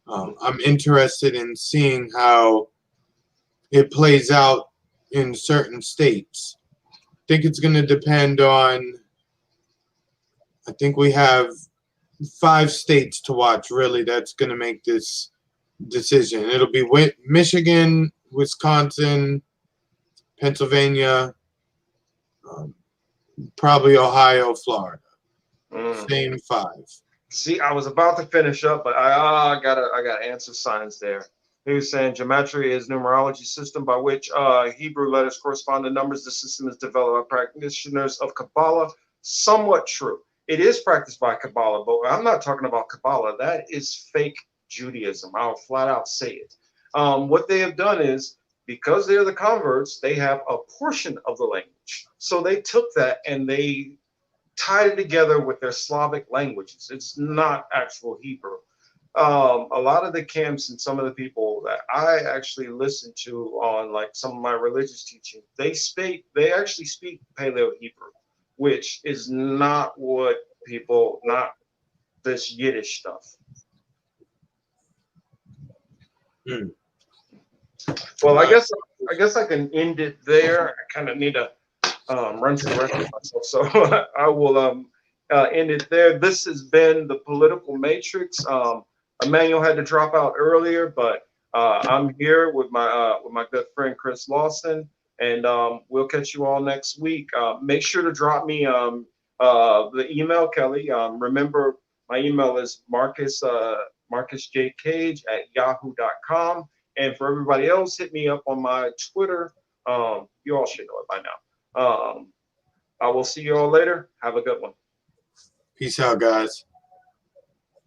I'm interested in seeing how it plays out in certain states. I think it's going to depend on. I think we have 5 states to watch. Really, that's going to make this decision. It'll be Michigan, Wisconsin, Pennsylvania, um, probably Ohio, Florida. Mm. Same 5. See, I was about to finish up, but I got answer signs there. He was saying gematria is numerology system by which Hebrew letters correspond to numbers. The system is developed by practitioners of Kabbalah. Somewhat true. It is practiced by Kabbalah, but I'm not talking about Kabbalah. That is fake Judaism. I'll flat out say it. What they have done is because they're the converts, they have a portion of the language. So they took that and they tied it together with their Slavic languages. It's not actual Hebrew. A lot of the camps and some of the people that I actually listen to on like some of my religious teaching, they actually speak Paleo Hebrew, which is not what people, not this Yiddish stuff. Hmm. Well, I guess I can end it there. I kind of need to run to the restroom myself. So I will end it there. This has been the Political Matrix. Emmanuel had to drop out earlier, but I'm here with my good friend Chris Lawson, and we'll catch you all next week. Make sure to drop me the email, Kelly. Remember, my email is marcusjcage@yahoo.com. And for everybody else, hit me up on my Twitter. You all should know it by now. I will see you all later. Have a good one. Peace out, guys.